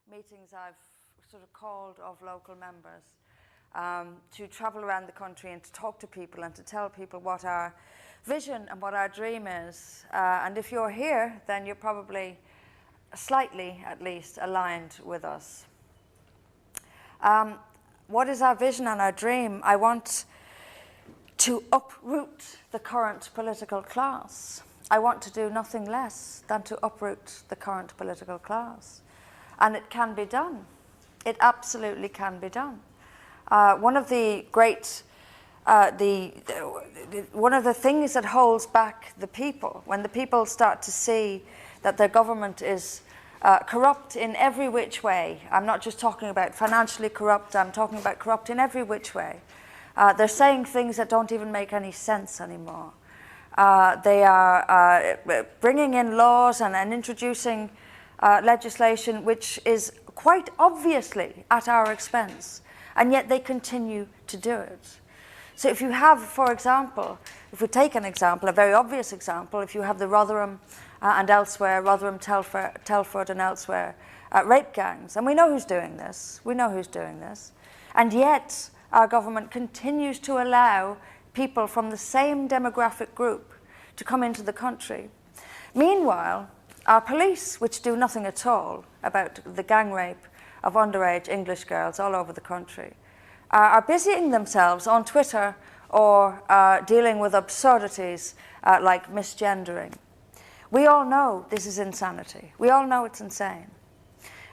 meetings I've sort of called of local members to travel around the country and to talk to people and to tell people what our vision and what our dream is. And if you're here, then you're probably slightly, at least, aligned with us. What is our vision and our dream? I want to uproot the current political class. I want to do nothing less than to uproot the current political class. And it can be done. It absolutely can be done. One of the great, one of the things that holds back the people, when the people start to see that their government is corrupt in every which way, I'm not just talking about financially corrupt, I'm talking about corrupt in every which way. They're saying things that don't even make any sense anymore. They are bringing in laws and introducing legislation which is quite obviously at our expense, and yet they continue to do it. So if you have, for example, if we take an example, a very obvious example, if you have the Rotherham and elsewhere, Rotherham, Telford and elsewhere, rape gangs, and we know who's doing this, and yet our government continues to allow people from the same demographic group to come into the country. Meanwhile, our police, which do nothing at all about the gang rape of underage English girls all over the country, are busying themselves on Twitter or dealing with absurdities like misgendering. We all know this is insanity. We all know it's insane.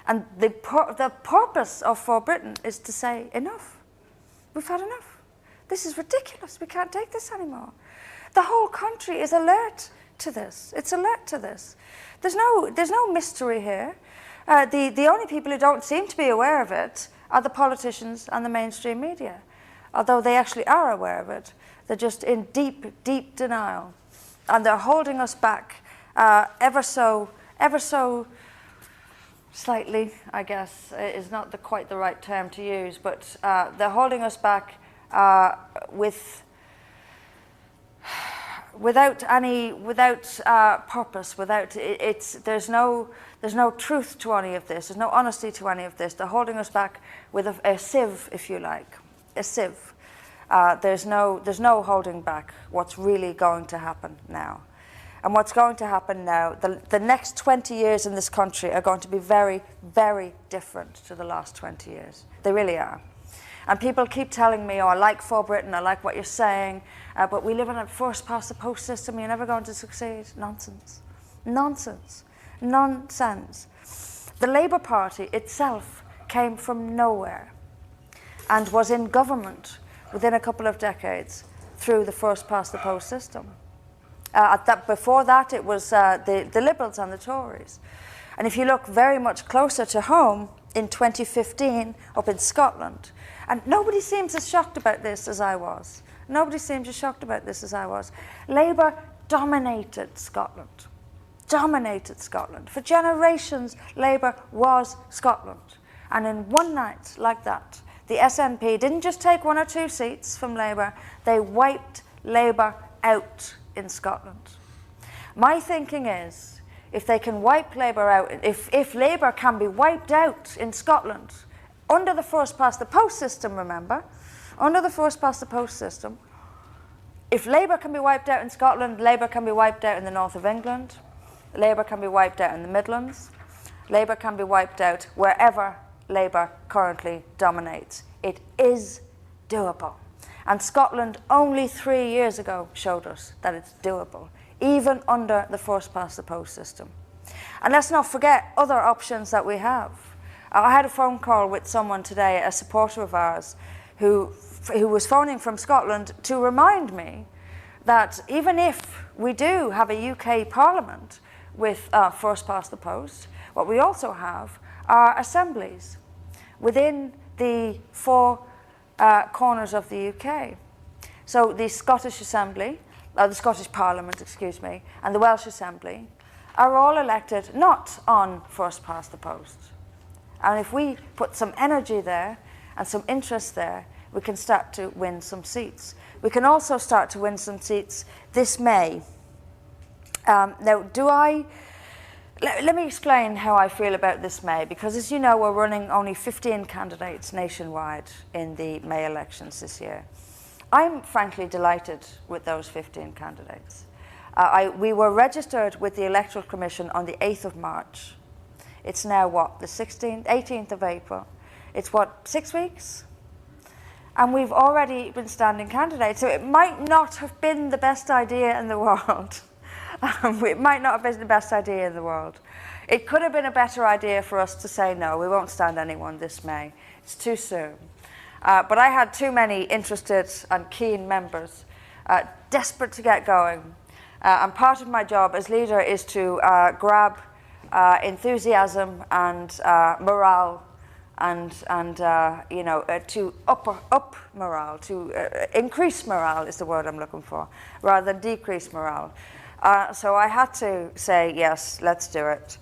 And the purpose of For Britain is to say, enough. We've had enough. This is ridiculous. We can't take this anymore. The whole country is alert to this. It's alert to this. There's no mystery here. The only people who don't seem to be aware of it are the politicians and the mainstream media. Although they actually are aware of it, they're just in deep, deep denial. And they're holding us back ever so slightly, I guess, is not quite the right term to use, but they're holding us back without purpose, there's no truth to any of this, there's no honesty to any of this. They're holding us back with a sieve, if you like, a sieve. There's no holding back what's really going to happen now. And what's going to happen now, the next 20 years in this country are going to be very, very different to the last 20 years. They really are. And people keep telling me, oh, I like For Britain, I like what you're saying, but we live in a first-past-the-post system, you're never going to succeed. Nonsense. Nonsense. Nonsense. The Labour Party itself came from nowhere and was in government within a couple of decades through the first-past-the-post system. Before that, it was the Liberals and the Tories. And if you look very much closer to home, in 2015, up in Scotland, and nobody seems as shocked about this as I was. Nobody seems as shocked about this as I was. Labour dominated Scotland. Dominated Scotland. For generations, Labour was Scotland. And in one night like that, the SNP didn't just take 1 or 2 seats from Labour, they wiped Labour out in Scotland. My thinking is, if they can wipe Labour out, if Labour can be wiped out in Scotland, under the first-past-the-post system, remember, under the first-past-the-post system, if Labour can be wiped out in Scotland, Labour can be wiped out in the north of England, Labour can be wiped out in the Midlands, Labour can be wiped out wherever Labour currently dominates. It is doable. And Scotland only 3 years ago showed us that it's doable, even under the first-past-the-post system. And let's not forget other options that we have. I had a phone call with someone today, a supporter of ours, who was phoning from Scotland to remind me that even if we do have a UK Parliament with first-past-the-post, what we also have are assemblies within the 4 corners of the UK. So the Scottish Assembly, the Scottish Parliament, excuse me, and the Welsh Assembly are all elected not on first-past-the-post. And if we put some energy there and some interest there, we can start to win some seats. We can also start to win some seats this May. Now, do I Let me explain how I feel about this May, because as you know, we're running only 15 candidates nationwide in the May elections this year. I'm frankly delighted with those 15 candidates. We were registered with the Electoral Commission on the 8th of March. It's now what, the 16th, 18th of April. It's what, 6 weeks? And we've already been standing candidates. So it might not have been the best idea in the world. It might not have been the best idea in the world. It could have been a better idea for us to say, no, we won't stand anyone this May. It's too soon. But I had too many interested and keen members, desperate to get going. And part of my job as leader is to grab enthusiasm and morale and you know, to up morale, to increase morale is the word I'm looking for, rather than decrease morale. So I had to say, yes, let's do it.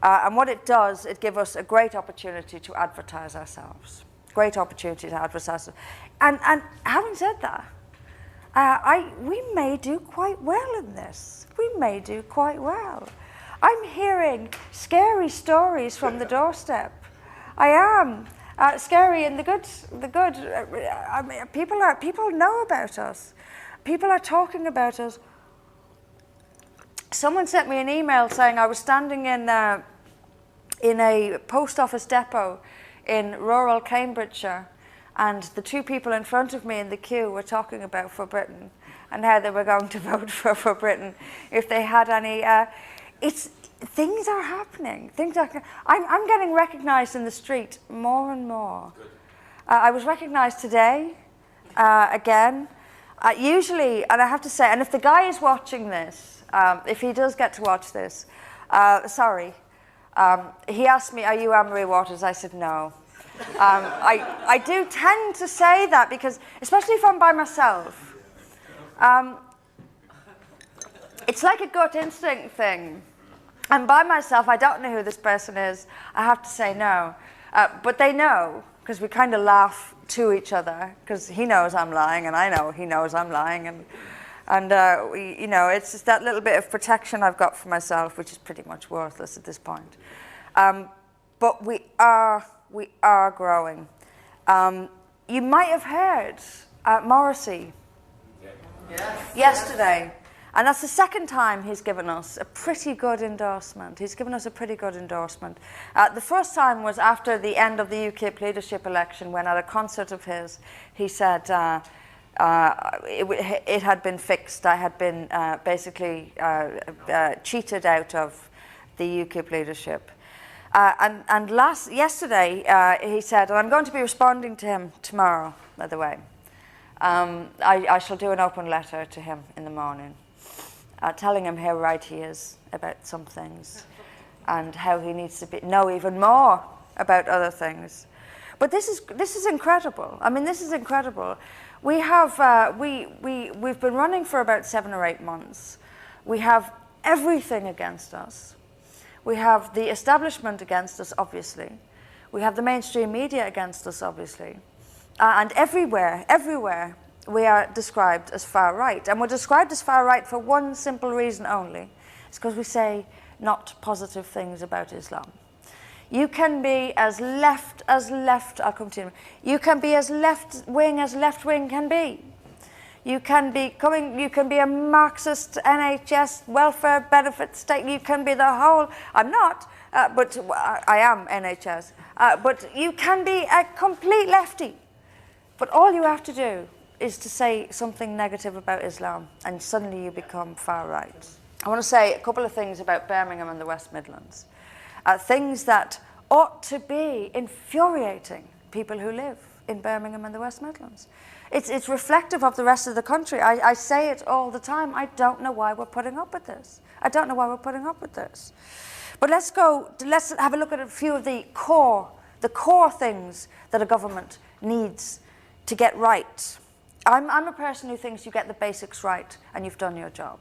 And what it does, it gives us a great opportunity to advertise ourselves. Great opportunity to advertise. And having said that, we may do quite well in this. We may do quite well. I'm hearing scary stories from the doorstep. I am. Scary in the good. I mean, people know about us. People are talking about us. Someone sent me an email saying I was standing in a post office depot in rural Cambridgeshire, and the two people in front of me in the queue were talking about For Britain and how they were going to vote for Britain if they had any. Things are happening. I'm getting recognised in the street more and more. I was recognised today again. Usually, and I have to say, and if the guy is watching this, if he does get to watch this, sorry. He asked me, are you Anne-Marie Waters? I said, no. I do tend to say that because, especially if I'm by myself, it's like a gut instinct thing. I'm by myself, I don't know who this person is, I have to say no. But they know, because we kind of laugh to each other, because he knows I'm lying, and I know he knows I'm lying, and you know, it's just that little bit of protection I've got for myself, which is pretty much worthless at this point. But we are growing. You might have heard Morrissey yesterday. And that's the second time he's given us a pretty good endorsement. He's given us a pretty good endorsement. The first time was after the end of the UKIP leadership election, when at a concert of his, he said it had been fixed. I had been basically cheated out of the UKIP leadership. And yesterday, he said, and I'm going to be responding to him tomorrow, by the way. I shall do an open letter to him in the morning. Telling him how right he is about some things and how he needs to know even more about other things. But this is incredible. I mean, this is incredible. We have we've been running for about 7 or 8 months. We have everything against us. We have the establishment against us, obviously. We have the mainstream media against us, obviously. And everywhere, we are described as far right. And we're described as far right for one simple reason only. It's because we say not positive things about Islam. You can be as left, I'll come to you. You can be as left-wing can be. You can be a Marxist NHS welfare benefit state. You can be the whole, I'm not, but I am NHS. But you can be a complete lefty. But all you have to do is to say something negative about Islam, and suddenly you become far right. I want to say a couple of things about Birmingham and the West Midlands. Things that ought to be infuriating people who live in Birmingham and the West Midlands. It's reflective of the rest of the country. I say it all the time. I don't know why we're putting up with this. I don't know why we're putting up with this. But let's have a look at a few of the core things that a government needs to get right. I'm a person who thinks you get the basics right and you've done your job.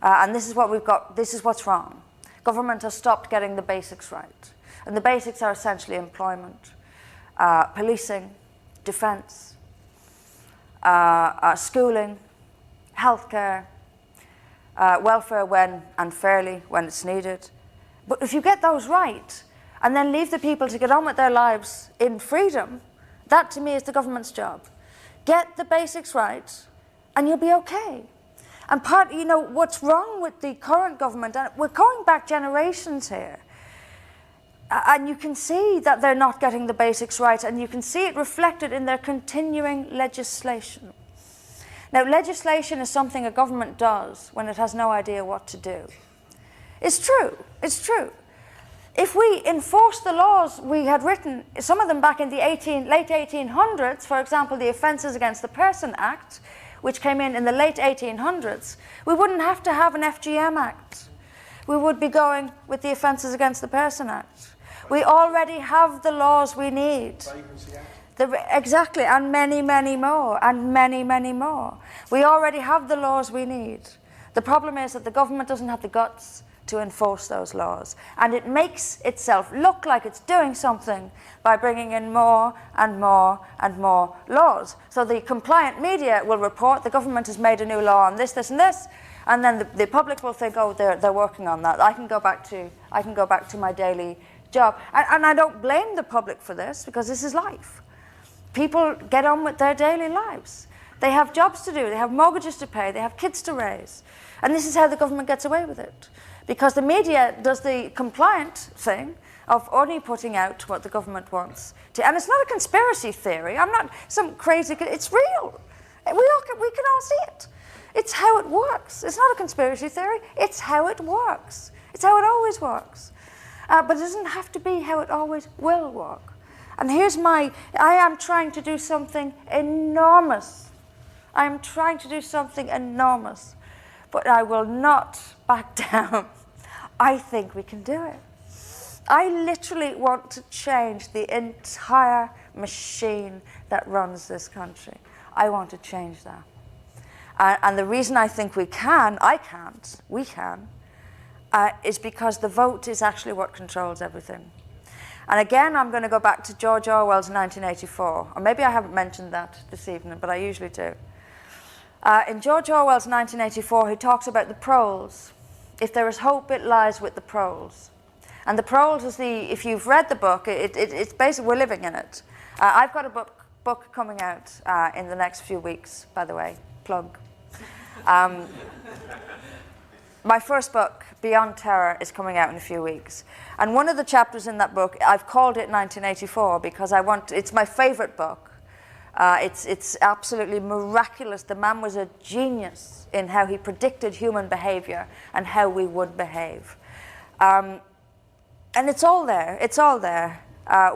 And this is what we've got, this is what's wrong. Government has stopped getting the basics right. And the basics are essentially employment, policing, defence, schooling, healthcare, welfare when and fairly when it's needed, But if you get those right, and then leave the people to get on with their lives in freedom, that to me is the government's job. Get the basics right, and you'll be okay. And what's wrong with the current government, and we're going back generations here, and you can see that they're not getting the basics right, and you can see it reflected in their continuing legislation. Now, legislation is something a government does when it has no idea what to do. It's true, it's true. If we enforce the laws we had written, some of them back in the late 1800s, for example, the Offences Against the Person Act, which came in the late 1800s, we wouldn't have to have an FGM Act. We would be going with the Offences Against the Person Act. We already have the laws we need. Exactly, and many, many more, and many, many more. We already have the laws we need. The problem is that the government doesn't have the guts to enforce those laws. And it makes itself look like it's doing something by bringing in more and more and more laws. So the compliant media will report the government has made a new law on this, this, and this, and then the public will think, oh, they're working on that. I can go back to my daily job. And I don't blame the public for this, because this is life. People get on with their daily lives. They have jobs to do, they have mortgages to pay, they have kids to raise. And this is how the government gets away with it. Because the media does the compliant thing of only putting out what the government wants to. And it's not a conspiracy theory. I'm not some crazy, it's real. We can all see it. It's how it works. It's not a conspiracy theory. It's how it works. It's how it always works. But it doesn't have to be how it always will work. And I am trying to do something enormous. I am trying to do something enormous. But I will not back down. I think we can do it. I literally want to change the entire machine that runs this country. I want to change that. And the reason I think we can, is because the vote is actually what controls everything. And again, I'm going to go back to George Orwell's 1984. Or maybe I haven't mentioned that this evening, but I usually do. In George Orwell's 1984, he talks about the proles. If there is hope, it lies with the proles. And the proles is if you've read the book, it's basically, we're living in it. I've got a book coming out in the next few weeks, by the way, plug. My first book, Beyond Terror, is coming out in a few weeks. And one of the chapters in that book, I've called it 1984 because it's my favorite book. It's absolutely miraculous. The man was a genius in how he predicted human behavior and how we would behave. And it's all there. It's all there.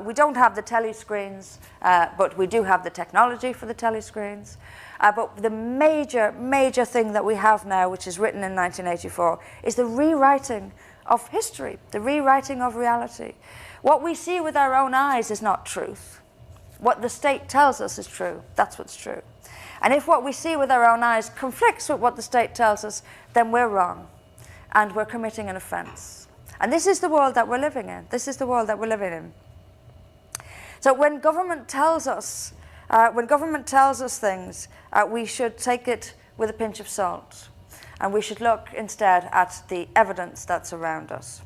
We don't have the telescreens, but we do have the technology for the telescreens. But the major thing that we have now, which is written in 1984, is the rewriting of history, the rewriting of reality. What we see with our own eyes is not truth. What the state tells us is true. That's what's true. And if what we see with our own eyes conflicts with what the state tells us, then we're wrong. And we're committing an offense. And this is the world that we're living in. This is the world that we're living in. So when government tells us things, we should take it with a pinch of salt. And we should look instead at the evidence that's around us.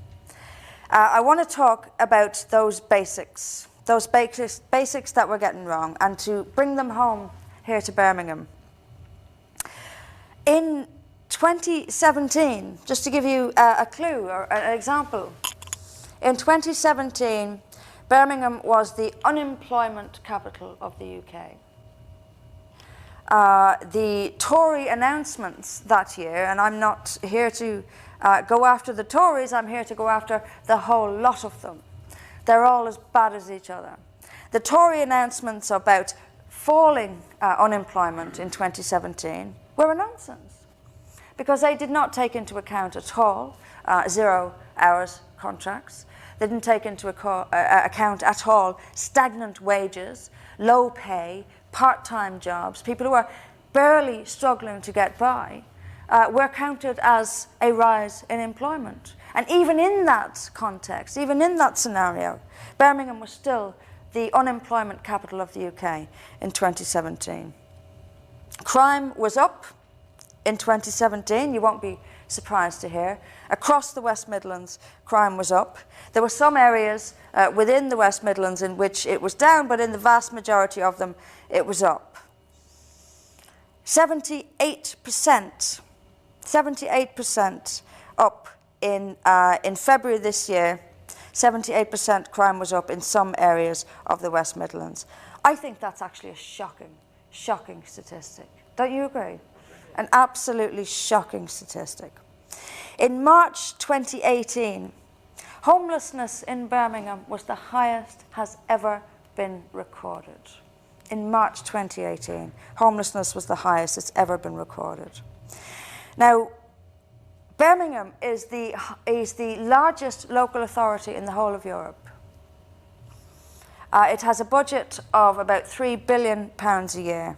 I want to talk about those basics that we're getting wrong, and to bring them home here to Birmingham. In 2017, just to give you a clue or an example, in 2017, Birmingham was the unemployment capital of the UK. The Tory announcements that year, and I'm not here to go after the Tories, I'm here to go after the whole lot of them. They're all as bad as each other. The Tory announcements about falling unemployment in 2017 were a nonsense, because they did not take into account at all 0 hours contracts. They didn't take into account at all stagnant wages, low pay, part-time jobs. People who are barely struggling to get by were counted as a rise in employment. And even in that context, even in that scenario, Birmingham was still the unemployment capital of the UK in 2017. Crime was up in 2017. You won't be surprised to hear. Across the West Midlands, crime was up. There were some areas within the West Midlands in which it was down, but in the vast majority of them, it was up. 78% up in February this year. 78% crime was up in some areas of the West Midlands. I think that's actually a shocking statistic. Don't you agree? An absolutely shocking statistic. In March 2018, homelessness in Birmingham was the highest has ever been recorded. In March 2018, homelessness was the highest it's ever been recorded. Now, Birmingham is the largest local authority in the whole of Europe. It has a budget of about £3 billion a year.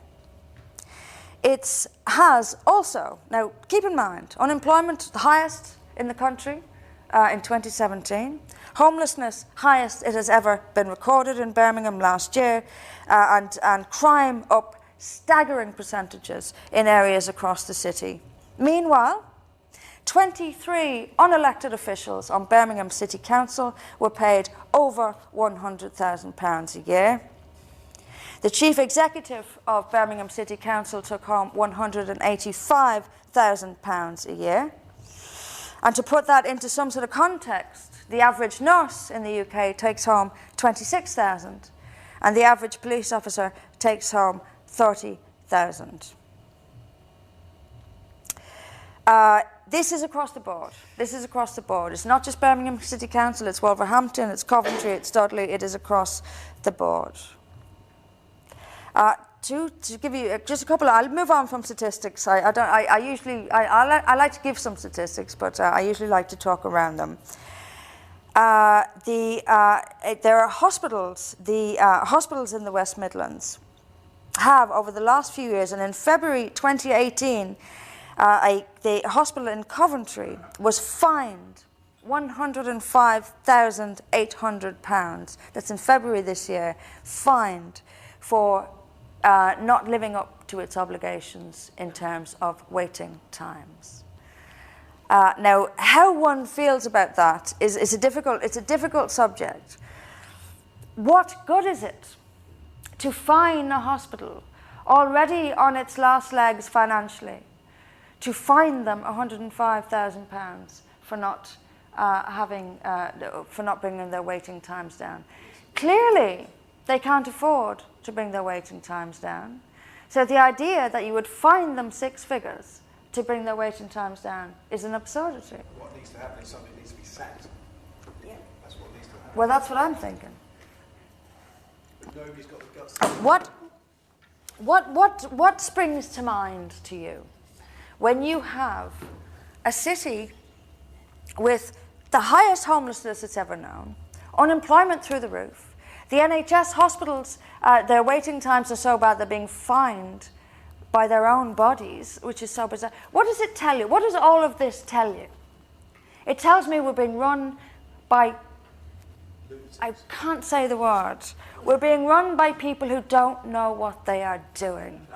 It has also, now keep in mind, unemployment the highest in the country in 2017. Homelessness, highest it has ever been recorded in Birmingham last year, and crime up staggering percentages in areas across the city. Meanwhile, 23 unelected officials on Birmingham City Council were paid over £100,000 a year. The chief executive of Birmingham City Council took home £185,000 a year. And to put that into some sort of context, the average nurse in the UK takes home £26,000, and the average police officer takes home £30,000. This is across the board. This is across the board. It's not just Birmingham City Council, it's Wolverhampton, it's Coventry, it's Dudley, it is across the board. To give you just a couple, I'll move on from statistics. I like to give some statistics, but I usually like to talk around them. There are hospitals, hospitals in the West Midlands have, over the last few years, and in February 2018, the hospital in Coventry was fined £105,800. That's in February this year, fined for not living up to its obligations in terms of waiting times. Now, how one feels about that is a difficult subject. What good is it to fine a hospital already on its last legs financially, to fine them £105,000 for not bringing their waiting times down? Clearly, they can't afford to bring their waiting times down. So the idea that you would fine them six figures to bring their waiting times down is an absurdity. What needs to happen is somebody needs to be sacked. Yeah. That's what needs to happen. Well, that's what I'm thinking. Nobody's got the guts. What springs to mind to you when you have a city with the highest homelessness it's ever known, unemployment through the roof, the NHS hospitals, their waiting times are so bad they're being fined by their own bodies, which is so bizarre. What does it tell you? What does all of this tell you? It tells me we're being run by, I can't say the word, we're being run by people who don't know what they are doing.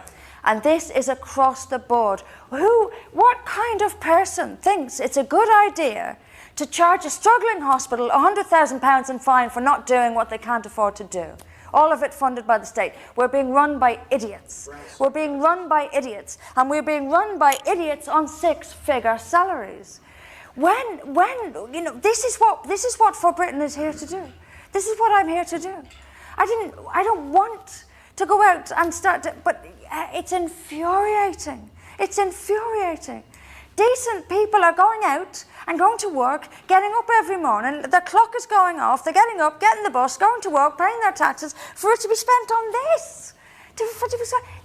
And this is across the board. What kind of person thinks it's a good idea to charge a struggling hospital £100,000 in fine for not doing what they can't afford to do? All of it funded by the state. We're being run by idiots. We're being run by idiots. And we're being run by idiots on six-figure salaries. This is what For Britain is here to do. This is what I'm here to do. I don't want to go out and but it's infuriating. It's infuriating. Decent people are going out and going to work, getting up every morning, the clock is going off, they're getting up, getting the bus, going to work, paying their taxes, for it to be spent on this.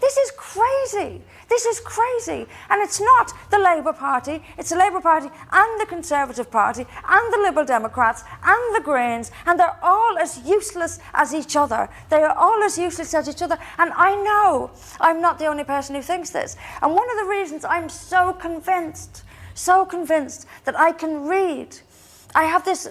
This is crazy. This is crazy. And it's not the Labour Party, it's the Labour Party and the Conservative Party and the Liberal Democrats and the Greens, and they're all as useless as each other. They are all as useless as each other. And I know I'm not the only person who thinks this. And one of the reasons I'm so convinced that I can read, I have this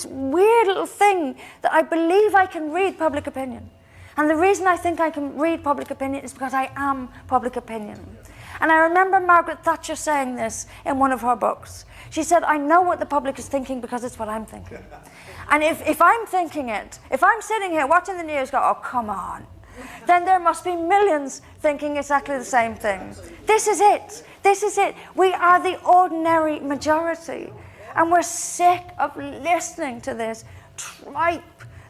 weird little thing that I believe I can read public opinion. And the reason I think I can read public opinion is because I am public opinion. And I remember Margaret Thatcher saying this in one of her books. She said, I know what the public is thinking because it's what I'm thinking. And if I'm thinking it, if I'm sitting here watching the news go, oh, come on, then there must be millions thinking exactly the same thing. This is it. This is it. We are the ordinary majority. And we're sick of listening to this tripe.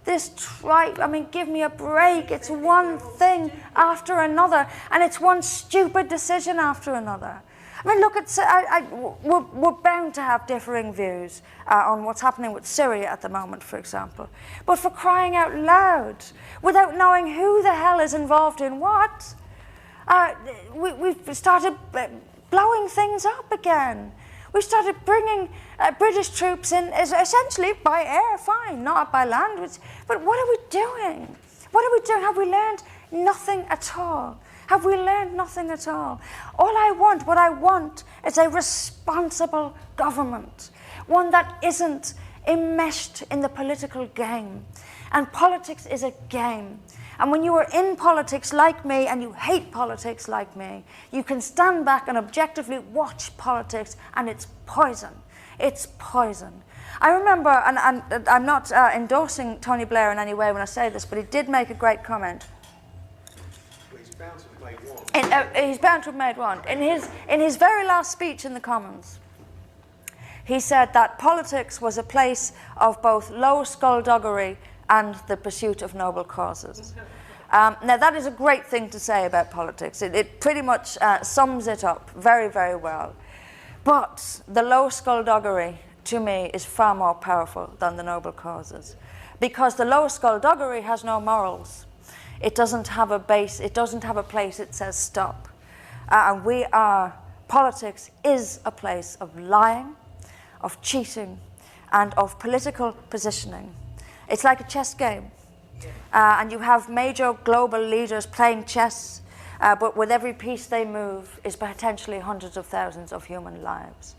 I mean, give me a break. It's one thing after another, and it's one stupid decision after another. I mean, look, we're bound to have differing views on what's happening with Syria at the moment, for example. But for crying out loud, without knowing who the hell is involved in what, we've started blowing things up again. We started bringing British troops in essentially by air, fine, not by land. But what are we doing? What are we doing? Have we learned nothing at all? Have we learned nothing at all? What I want is a responsible government, one that isn't enmeshed in the political game. And politics is a game. And when you are in politics like me and you hate politics like me, you can stand back and objectively watch politics, and it's poison. It's poison. I remember, and I'm not endorsing Tony Blair in any way when I say this, but he did make a great comment. Well, he's bound to have made one. He's bound to have made one. In his very last speech in the Commons, he said that politics was a place of both low skullduggery and the pursuit of noble causes. Now, that is a great thing to say about politics. It pretty much sums it up very, very well. But the low skullduggery, to me, is far more powerful than the noble causes. Because the low skullduggery has no morals. It doesn't have a base. It doesn't have a place it says stop. And politics is a place of lying, of cheating, and of political positioning. It's like a chess game. And you have major global leaders playing chess, but with every piece they move is potentially hundreds of thousands of human lives.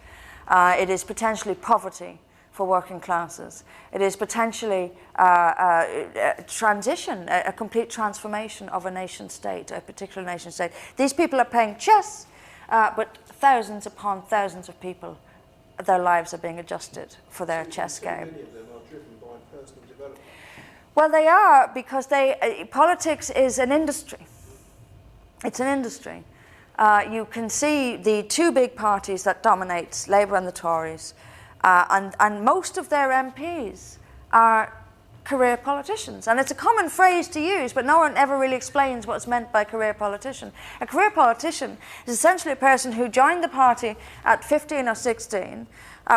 It is potentially poverty for working classes. It is potentially transition, a complete transformation of a nation state, a particular nation state. These people are playing chess, but thousands upon thousands of people, their lives are being adjusted for their chess game. Many of them are driven by personal development. Well, they are, because politics is an industry. It's an industry. You can see the two big parties that dominate, Labour and the Tories, and most of their MPs are career politicians. And it's a common phrase to use, but no one ever really explains what's meant by career politician. A career politician is essentially a person who joined the party at 15 or 16,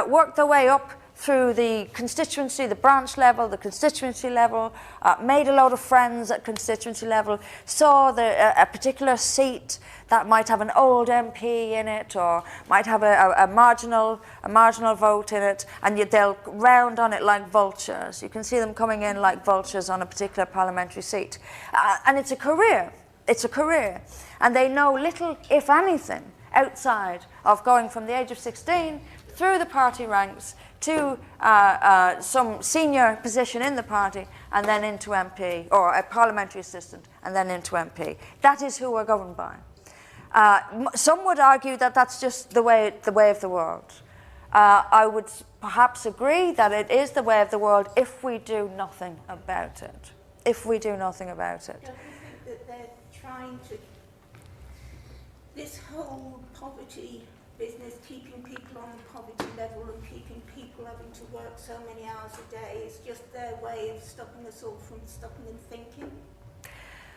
worked their way up through the constituency, the branch level, the constituency level, made a lot of friends at constituency level, saw a particular seat that might have an old MP in it or might have a marginal vote in it, and they'll round on it like vultures. You can see them coming in like vultures on a particular parliamentary seat. And it's a career. It's a career. And they know little, if anything, outside of going from the age of 16 through the party ranks to some senior position in the party, and then into MP, or a parliamentary assistant, and then into MP. That is who we're governed by. Some would argue that that's just the way of the world. I would perhaps agree that it is the way of the world if we do nothing about it. If we do nothing about it. Don't you think that they're trying to, this whole poverty business, keeping people on the poverty level and keeping people having to work so many hours a day, is just their way of stopping us all from stopping and thinking?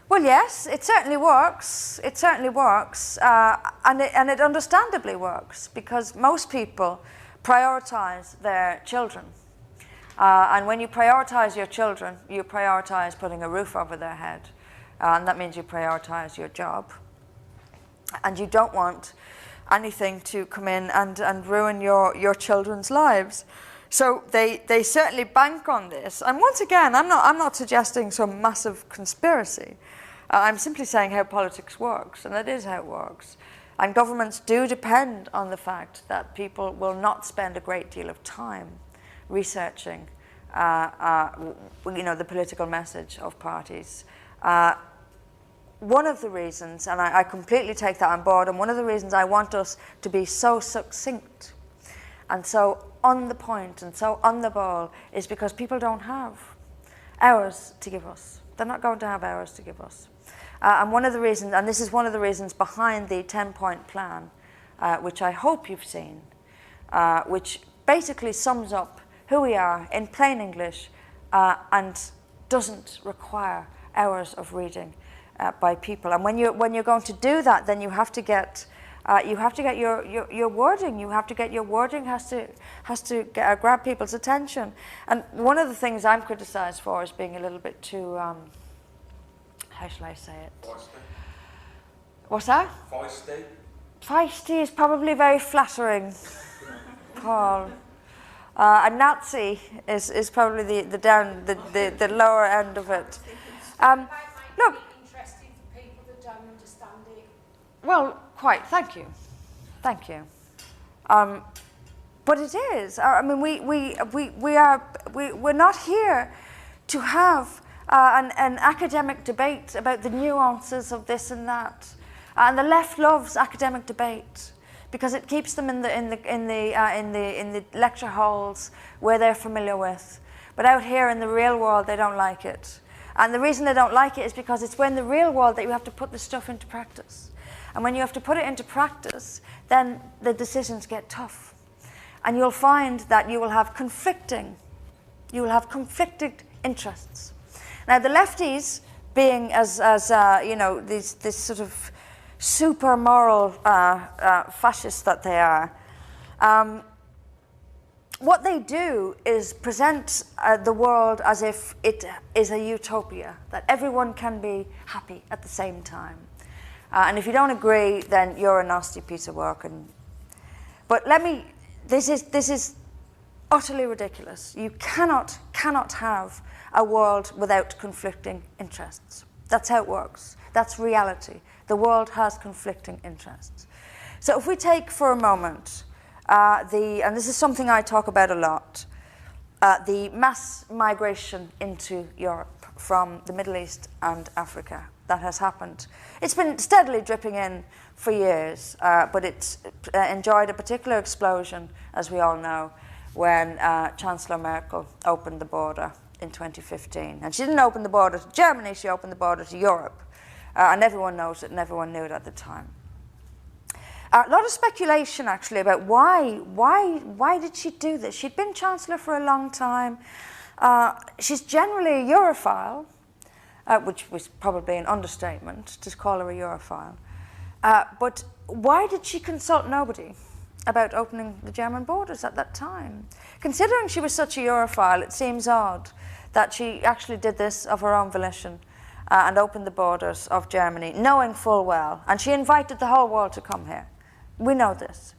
Well, yes, it certainly works. It certainly works, and it understandably works, because most people prioritise their children. And when you prioritise your children, you prioritise putting a roof over their head. And that means you prioritise your job. And you don't want anything to come in and ruin your children's lives. So they certainly bank on this. And once again, I'm not suggesting some massive conspiracy. I'm simply saying how politics works, and that is how it works. And governments do depend on the fact that people will not spend a great deal of time researching the political message of parties. one of the reasons, and I completely take that on board, and one of the reasons I want us to be so succinct and so on the point and so on the ball is because people don't have hours to give us. They're not going to have hours to give us. And one of the reasons, and this is one of the reasons behind the 10-point plan, which I hope you've seen, which basically sums up who we are in plain English and doesn't require hours of reading by people. And when you're going to do that, then you have to get your wording. You have to get your wording has to grab people's attention. And one of the things I'm criticised for is being a little bit too how shall I say it? Feisty. What's that? Feisty. Feisty is probably very flattering, Paul. A Nazi is probably the lower end of it. Look. Interesting for people that don't understand it. Well, quite. Thank you. But it is. I mean, we're not here to have an academic debate about the nuances of this and that. And the left loves academic debate because it keeps them in the lecture halls where they're familiar with. But out here in the real world, they don't like it. And the reason they don't like it is because it's when the real world that you have to put this stuff into practice. And when you have to put it into practice, then the decisions get tough. And you'll find that you will have conflicting interests. Now, the lefties, being as you know, this sort of super moral fascists that they are, what they do is present the world as if it is a utopia, that everyone can be happy at the same time. And if you don't agree, then you're a nasty piece of work. But this is utterly ridiculous. You cannot have a world without conflicting interests. That's how it works. That's reality. The world has conflicting interests. So if we take for a moment and this is something I talk about a lot, the mass migration into Europe from the Middle East and Africa that has happened. It's been steadily dripping in for years, but it's enjoyed a particular explosion, as we all know, when Chancellor Merkel opened the border in 2015. And she didn't open the border to Germany, she opened the border to Europe. And everyone knows it and everyone knew it at the time. A lot of speculation, actually, about why did she do this? She'd been Chancellor for a long time. She's generally a Europhile, which was probably an understatement to call her a Europhile. But why did she consult nobody about opening the German borders at that time? Considering she was such a Europhile, it seems odd that she actually did this of her own volition and opened the borders of Germany, knowing full well. And she invited the whole world to come here. We know this.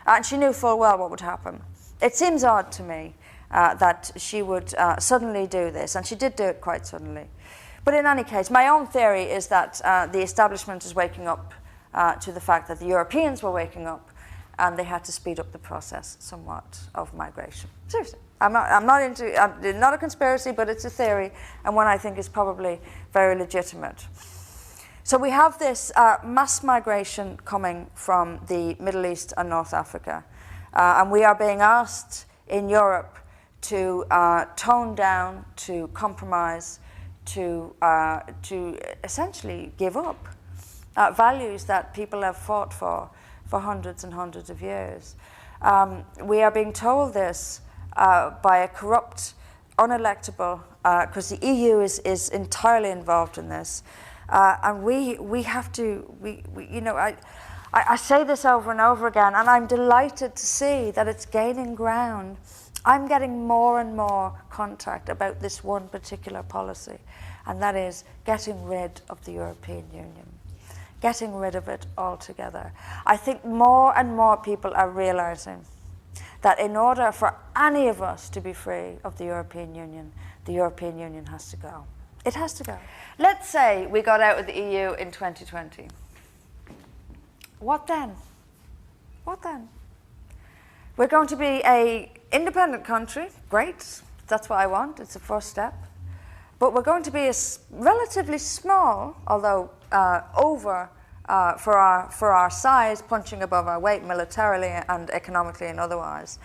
And she knew full well what would happen. It seems odd to me that she would suddenly do this, and she did do it quite suddenly. But in any case, my own theory is that the establishment is waking up to the fact that the Europeans were waking up, and they had to speed up the process somewhat of migration. Seriously, I'm not a conspiracy, but it's a theory, and one I think is probably very legitimate. So we have this mass migration coming from the Middle East and North Africa, and we are being asked in Europe to tone down, to compromise, to essentially give up values that people have fought for hundreds and hundreds of years. We are being told this by a corrupt, unelectable, because the EU is entirely involved in this, and we have to, you know, I say this over and over again, and I'm delighted to see that it's gaining ground. I'm getting more and more contact about this one particular policy, and that is getting rid of the European Union, getting rid of it altogether. I think more and more people are realizing that in order for any of us to be free of the European Union has to go. It has to go. Let's say we got out of the EU in 2020. What then? What then? We're going to be an independent country. Great. That's what I want. It's the first step. but we're going to be relatively small, although for our size, punching above our weight militarily and economically and otherwise,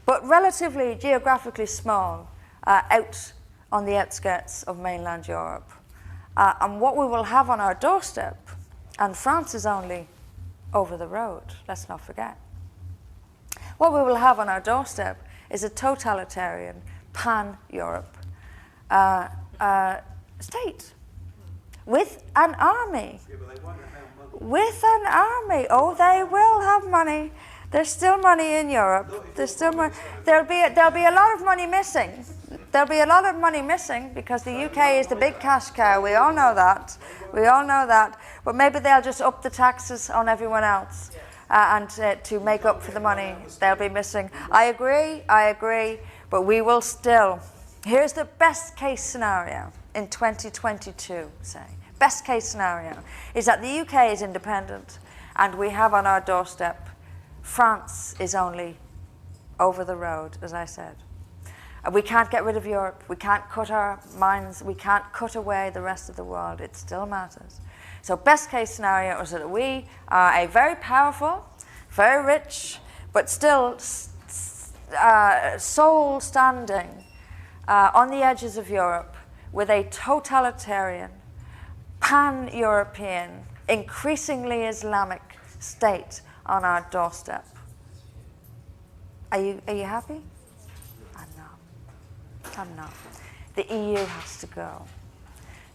but relatively geographically small out on the outskirts of mainland Europe. And what we will have on our doorstep, and France is only over the road, let's not forget. What we will have on our doorstep is a totalitarian, pan-Europe state with an army. Yeah, but they won't have money. With an army. Oh, they will have money. There's still money in Europe. There's still money. There'll be a lot of money missing. There'll be a lot of money missing because the UK is the big cash cow. We all know that. We all know that. But maybe they'll just up the taxes on everyone else and to make up for the money they'll be missing. I agree. But we will still. Here's the best case scenario in 2022, say. Best case scenario is that the UK is independent and we have on our doorstep France is only over the road, as I said. We can't get rid of Europe. We can't cut our minds. We can't cut away the rest of the world. It still matters. So best case scenario is that we are a very powerful, very rich, but still sole standing on the edges of Europe with a totalitarian, pan-European, increasingly Islamic state on our doorstep. Are you happy? I'm not. The EU has to go.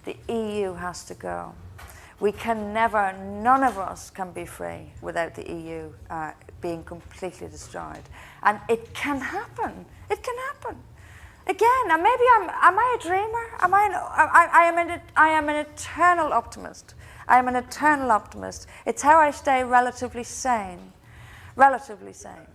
The EU has to go. We can never, none of us can be free without the EU being completely destroyed. And it can happen. It can happen. Again, and maybe am I a dreamer? I am an eternal optimist. I am an eternal optimist. It's how I stay relatively sane. Relatively sane.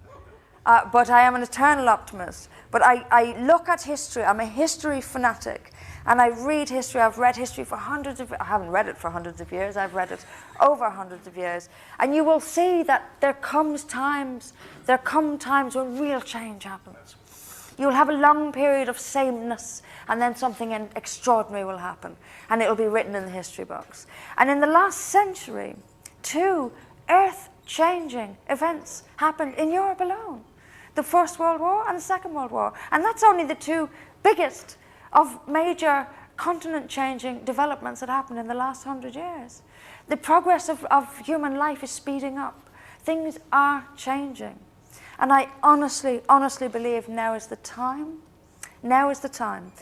But I am an eternal optimist. But I look at history. I'm a history fanatic. And I read history. I've read history for hundreds of years. I haven't read it for hundreds of years. I've read it over hundreds of years. And you will see that there come times when real change happens. You'll have a long period of sameness, and then something extraordinary will happen. And it'll be written in the history books. And in the last century, 2 earth-changing events happened in Europe alone. The First World War and the Second World War. And that's only the 2 biggest of major continent-changing developments that happened in the last 100 years. The progress of human life is speeding up. Things are changing. And I honestly believe now is the time. Now is the time.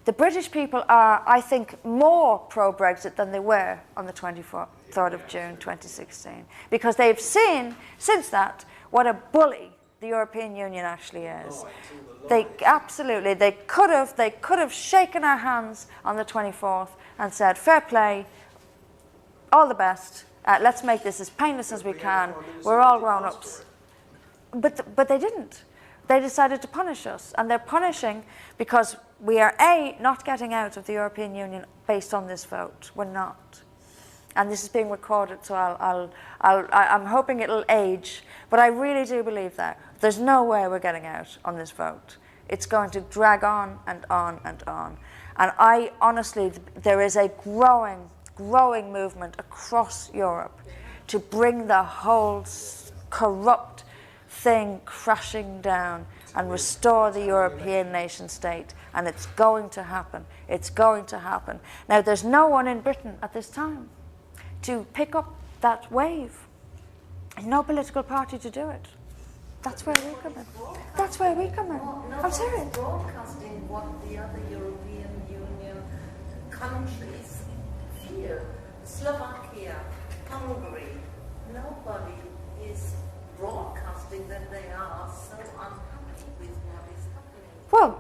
The British people are, I think, more pro-Brexit than they were on the 23rd of June 2016. Because they've seen, since that, what a bully the European Union actually is. They could have shaken our hands on the 24th and said, fair play, all the best, let's make this as painless as we can, we're all grown-ups. But they didn't. They decided to punish us, and they're punishing because we are not getting out of the European Union based on this vote. We're not. And this is being recorded, so I'm hoping it'll age, but I really do believe that. There's no way we're getting out on this vote. It's going to drag on and on and on. And I honestly, there is a growing movement across Europe to bring the whole corrupt thing crashing down and restore the European nation state. And it's going to happen. It's going to happen. Now, there's no one in Britain at this time to pick up that wave. No political party to do it. That's where we come in. That's where we come in. I'm serious. Broadcasting what the other European Union countries fear. Slovakia, Hungary, nobody is broadcasting that they are so unhappy with what is happening. Well,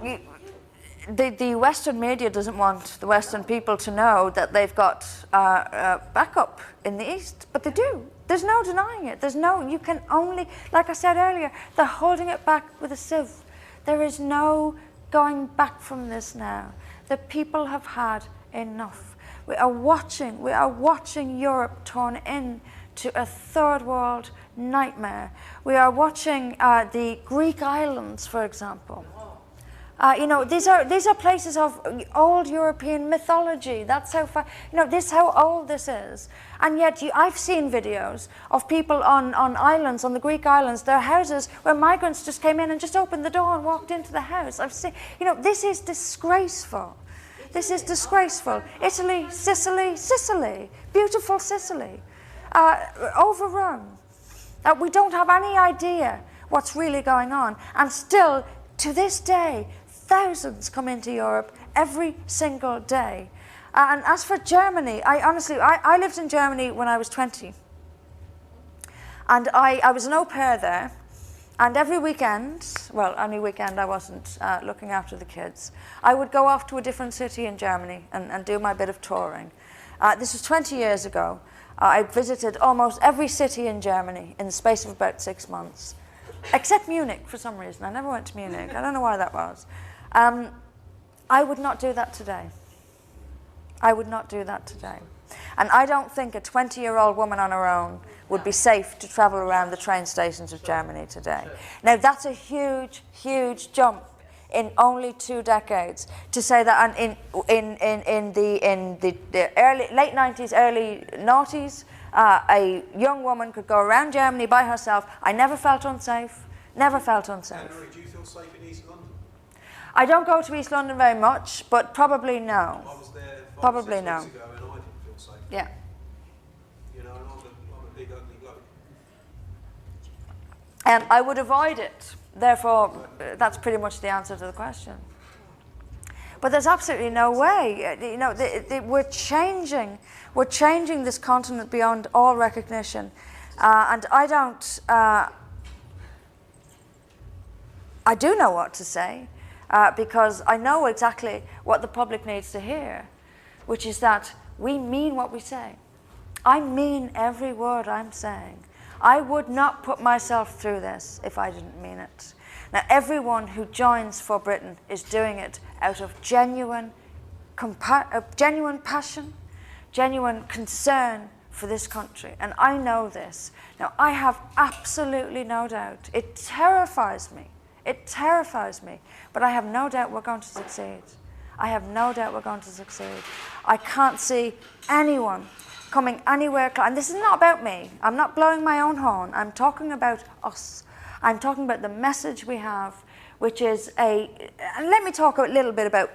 the Western media doesn't want the Western people to know that they've got backup in the East, but they do. There's no denying it. You can only, like I said earlier, they're holding it back with a sieve. There is no going back from this now. The people have had enough. We are watching Europe turn into a third world nightmare. We are watching the Greek islands, for example. You know, these are places of old European mythology. That's how far, you know, this is how old this is. And yet I've seen videos of people on islands, on the Greek islands, their houses where migrants just came in and just opened the door and walked into the house. I've seen, you know, this is disgraceful. This is disgraceful. Italy, Sicily, beautiful Sicily, overrun. We don't have any idea what's really going on. And still, to this day, thousands come into Europe every single day. And as for Germany, I lived in Germany when I was 20. And I was an au pair there. And every weekend, well, any weekend I wasn't looking after the kids, I would go off to a different city in Germany and do my bit of touring. This was 20 years ago. I visited almost every city in Germany in the space of about 6 months. Except Munich, for some reason. I never went to Munich. I don't know why that was. I would not do that today. I would not do that today. And I don't think a 20-year-old woman on her own would be safe to travel around the train stations of Germany today. Now, that's a huge, huge jump in only 2 decades to say that in the late 90s, early noughties, a young woman could go around Germany by herself. I never felt unsafe. Never felt unsafe. Anne-Marie, do you feel safe in East London? I don't go to East London very much, but probably no. I was there Probably 5 or 6 no. weeks ago and I didn't feel safe. Yeah. You know, and I'm a big ugly bloke. I would avoid it. Therefore, that's pretty much the answer to the question. But there's absolutely no way. You know, we're changing. We're changing this continent beyond all recognition. And I don't... I do know what to say, because I know exactly what the public needs to hear, which is that we mean what we say. I mean every word I'm saying. I would not put myself through this if I didn't mean it. Now, everyone who joins For Britain is doing it out of genuine passion, genuine concern for this country. And I know this. Now, I have absolutely no doubt. It terrifies me. It terrifies me. But I have no doubt we're going to succeed. I have no doubt we're going to succeed. I can't see anyone coming anywhere close. And this is not about me. I'm not blowing my own horn. I'm talking about us. I'm talking about the message we have, which is and let me talk a little bit about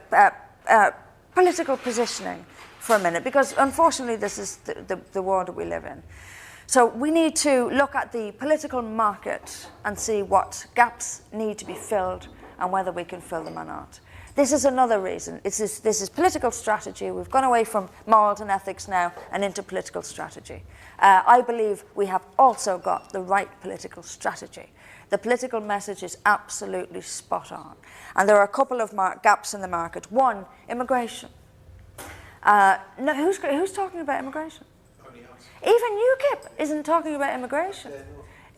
political positioning for a minute, because unfortunately this is the world that we live in. So we need to look at the political market and see what gaps need to be filled and whether we can fill them or not. This is another reason. This is political strategy. We've gone away from morals and ethics now and into political strategy. I believe we have also got the right political strategy. The political message is absolutely spot on. And there are a couple of gaps in the market. One, immigration. No, who's talking about immigration? Only us. Even UKIP isn't talking about immigration.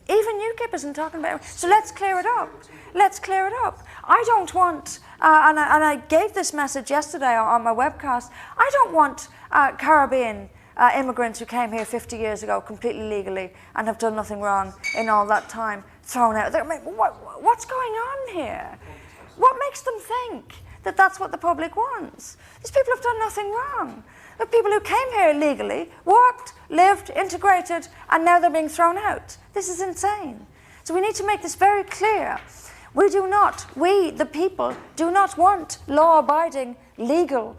Even UKIP isn't talking about immigration. So let's clear it up. Let's clear it up. I don't want, and I gave this message yesterday on my webcast, I don't want Caribbean immigrants who came here 50 years ago completely legally and have done nothing wrong in all that time thrown out. I mean, what's going on here? What makes them think that that's what the public wants? These people have done nothing wrong. The people who came here illegally, worked, lived, integrated, and now they're being thrown out. This is insane. So we need to make this very clear. We, the people, do not want law-abiding, legal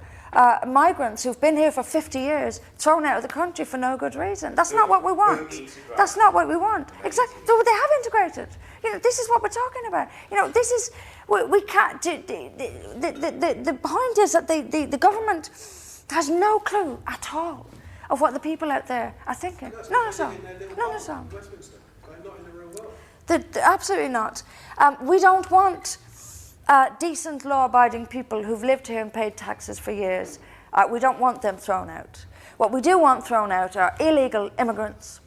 migrants who've been here for 50 years thrown out of the country for no good reason. That's not what we want. That's not what we want. Exactly. So they have integrated. You know, this is what we're talking about. You know, this is, we can't, the point is that the government has no clue at all of what the people out there are thinking. None at all. None at all. Westminster. They're not in the real world. Absolutely not. We don't want decent, law-abiding people who've lived here and paid taxes for years. We don't want them thrown out. What we do want thrown out are illegal immigrants.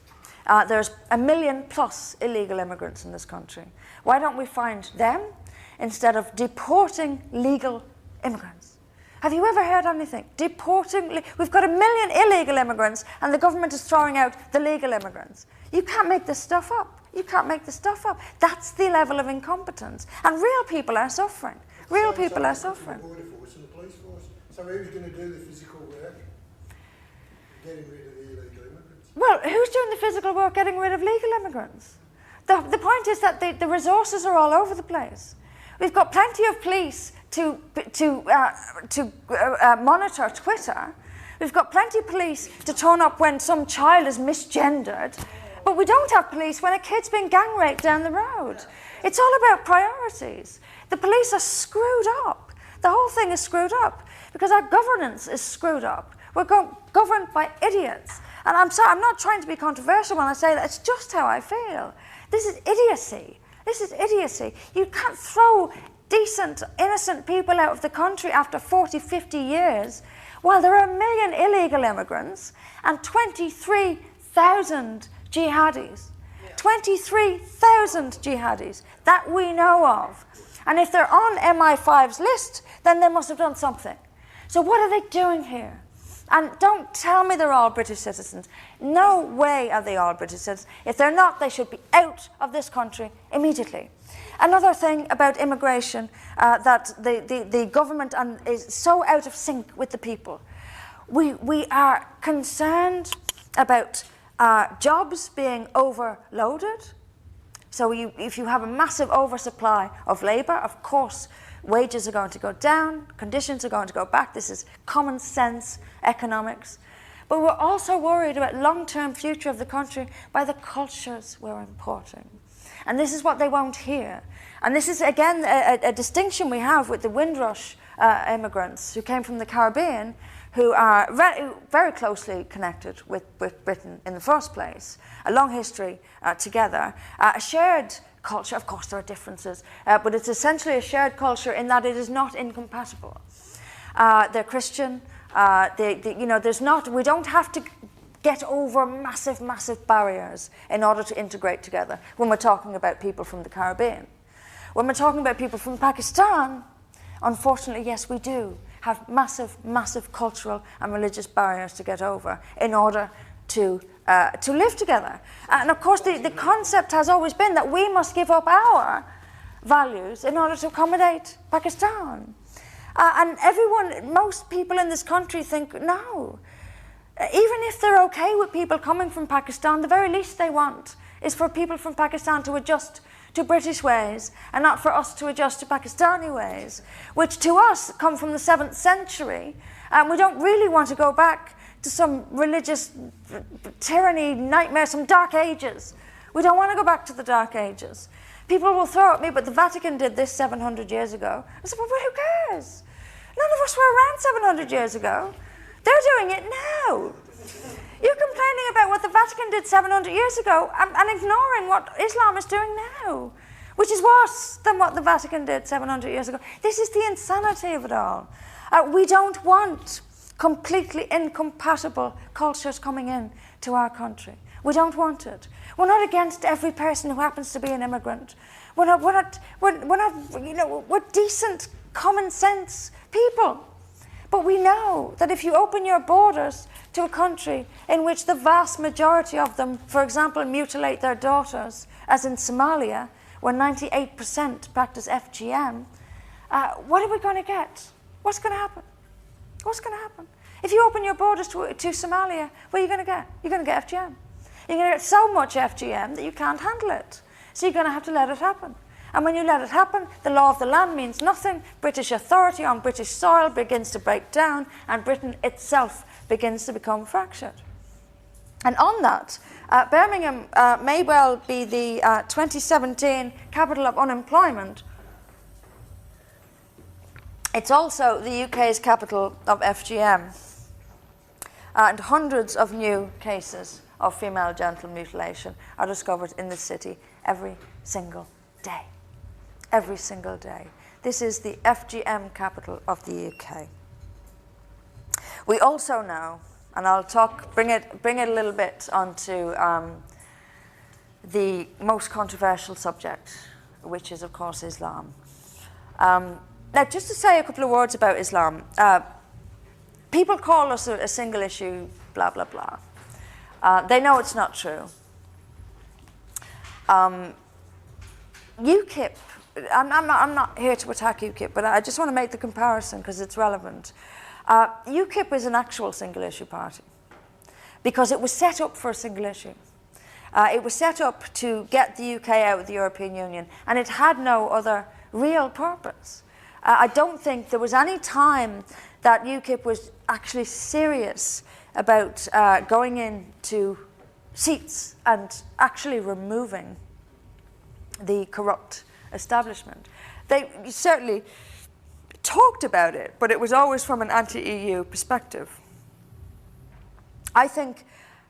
There's 1 million plus illegal immigrants in this country. Why don't we find them instead of deporting legal immigrants? Have you ever heard anything? We've got 1 million illegal immigrants and the government is throwing out the legal immigrants. You can't make this stuff up. You can't make this stuff up. That's the level of incompetence. And real people are suffering. Real Same people are time with suffering. The border force and the police force. So who's going to do the physical work? Getting rid of the illegal immigrants. Well, who's doing the physical work getting rid of legal immigrants? The point is that the resources are all over the place. We've got plenty of police to monitor Twitter. We've got plenty of police to turn up when some child is misgendered. But we don't have police when a kid's being gang raped down the road. It's all about priorities. The police are screwed up. The whole thing is screwed up because our governance is screwed up. We're governed by idiots. And I'm sorry, I'm not trying to be controversial when I say that. It's just how I feel. This is idiocy. This is idiocy. You can't throw decent, innocent people out of the country after 40, 50 years while there are 1 million illegal immigrants and 23,000 jihadis. 23,000 jihadis that we know of. And if they're on MI5's list, then they must have done something. So what are they doing here? And don't tell me they're all British citizens. No way are they all British citizens. If they're not, they should be out of this country immediately. Another thing about immigration that the government is so out of sync with the people. We are concerned about jobs being overloaded. So if you have a massive oversupply of labour, of course, wages are going to go down, conditions are going to go back. This is common sense economics. But we're also worried about long-term future of the country by the cultures we're importing. And this is what they won't hear. And this is, again, a distinction we have with the Windrush immigrants who came from the Caribbean, who are very closely connected with Britain in the first place, a long history together, a shared culture. Of course, there are differences, but it's essentially a shared culture in that it is not incompatible. They're Christian. We don't have to get over massive, massive barriers in order to integrate together when we're talking about people from the Caribbean. When we're talking about people from Pakistan, unfortunately, yes, we do have massive, massive cultural and religious barriers to get over in order to live together. And of course, the concept has always been that we must give up our values in order to accommodate Pakistan. And most people in this country think, no. Even if they're okay with people coming from Pakistan, the very least they want is for people from Pakistan to adjust to British ways and not for us to adjust to Pakistani ways, which to us come from the 7th century. And we don't really want to go back to some religious tyranny, nightmare, some dark ages. We don't want to go back to the dark ages. People will throw at me, but the Vatican did this 700 years ago. I said, well, who cares? None of us were around 700 years ago. They're doing it now. You're complaining about what the Vatican did 700 years ago and ignoring what Islam is doing now, which is worse than what the Vatican did 700 years ago. This is the insanity of it all. We don't want completely incompatible cultures coming in to our country. We don't want it. We're not against every person who happens to be an immigrant. We're decent, common sense people. But we know that if you open your borders to a country in which the vast majority of them, for example, mutilate their daughters, as in Somalia, where 98% practice FGM, what are we going to get? What's going to happen? What's going to happen? If you open your borders to Somalia, what are you going to get? You're going to get FGM. You're going to get so much FGM that you can't handle it. So you're going to have to let it happen. And when you let it happen, the law of the land means nothing. British authority on British soil begins to break down, and Britain itself begins to become fractured. And on that, Birmingham may well be the 2017 capital of unemployment. It's also the UK's capital of FGM. And hundreds of new cases of female genital mutilation are discovered in the city every single day. Every single day. This is the FGM capital of the UK. We also know, and I'll bring it a little bit onto the most controversial subject, which is, of course, Islam. Now, just to say a couple of words about Islam. People call us a single issue, blah, blah, blah. They know it's not true. UKIP I'm not here to attack UKIP, but I just want to make the comparison because it's relevant. UKIP is an actual single-issue party because it was set up for a single issue. It was set up to get the UK out of the European Union, and it had no other real purpose. I don't think there was any time that UKIP was actually serious about going into seats and actually removing the corrupt establishment. They certainly talked about it, but it was always from an anti-EU perspective. I think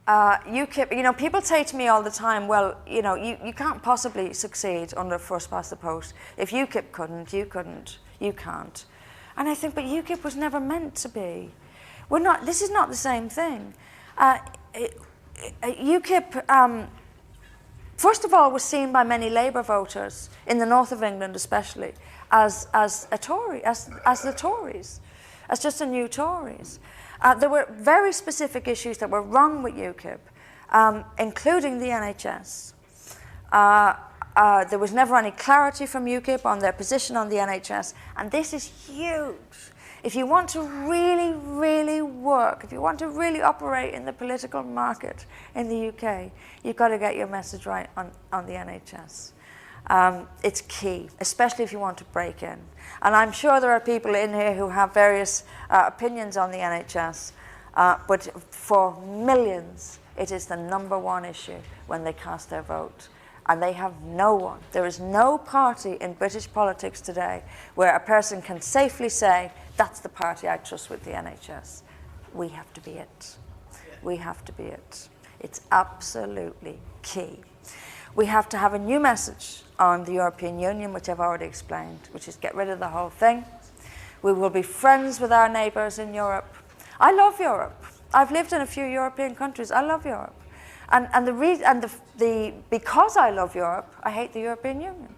UKIP, people say to me all the time, well, you can't possibly succeed under first past the post. If UKIP couldn't, you couldn't, you can't. And I think, but UKIP was never meant to be. This is not the same thing. UKIP, first of all, was seen by many Labour voters, in the north of England especially, as a Tory, as the Tories, as just a new Tories. There were very specific issues that were wrong with UKIP, including the NHS. There was never any clarity from UKIP on their position on the NHS, and this is huge. If you want to really, really work, if you want to really operate in the political market in the UK, you've got to get your message right on the NHS. It's key, especially if you want to break in. And I'm sure there are people in here who have various opinions on the NHS, but for millions, it is the #1 issue when they cast their vote. And they have no one. There is no party in British politics today where a person can safely say, that's the party I trust with the NHS. We have to be it. We have to be it. It's absolutely key. We have to have a new message on the European Union, which I've already explained, which is get rid of the whole thing. We will be friends with our neighbours in Europe. I love Europe. I've lived in a few European countries. I love Europe. Because I love Europe, I hate the European Union.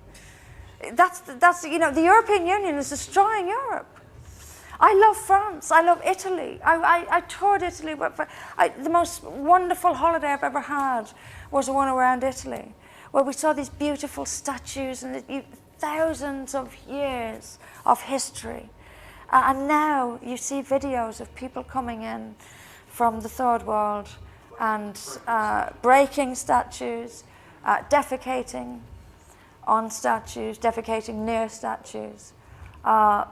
The European Union is destroying Europe. I love France. I love Italy. I toured Italy. The most wonderful holiday I've ever had was the one around Italy, where we saw these beautiful statues and thousands of years of history. And now you see videos of people coming in from the third world and breaking statues, defecating on statues, defecating near statues. I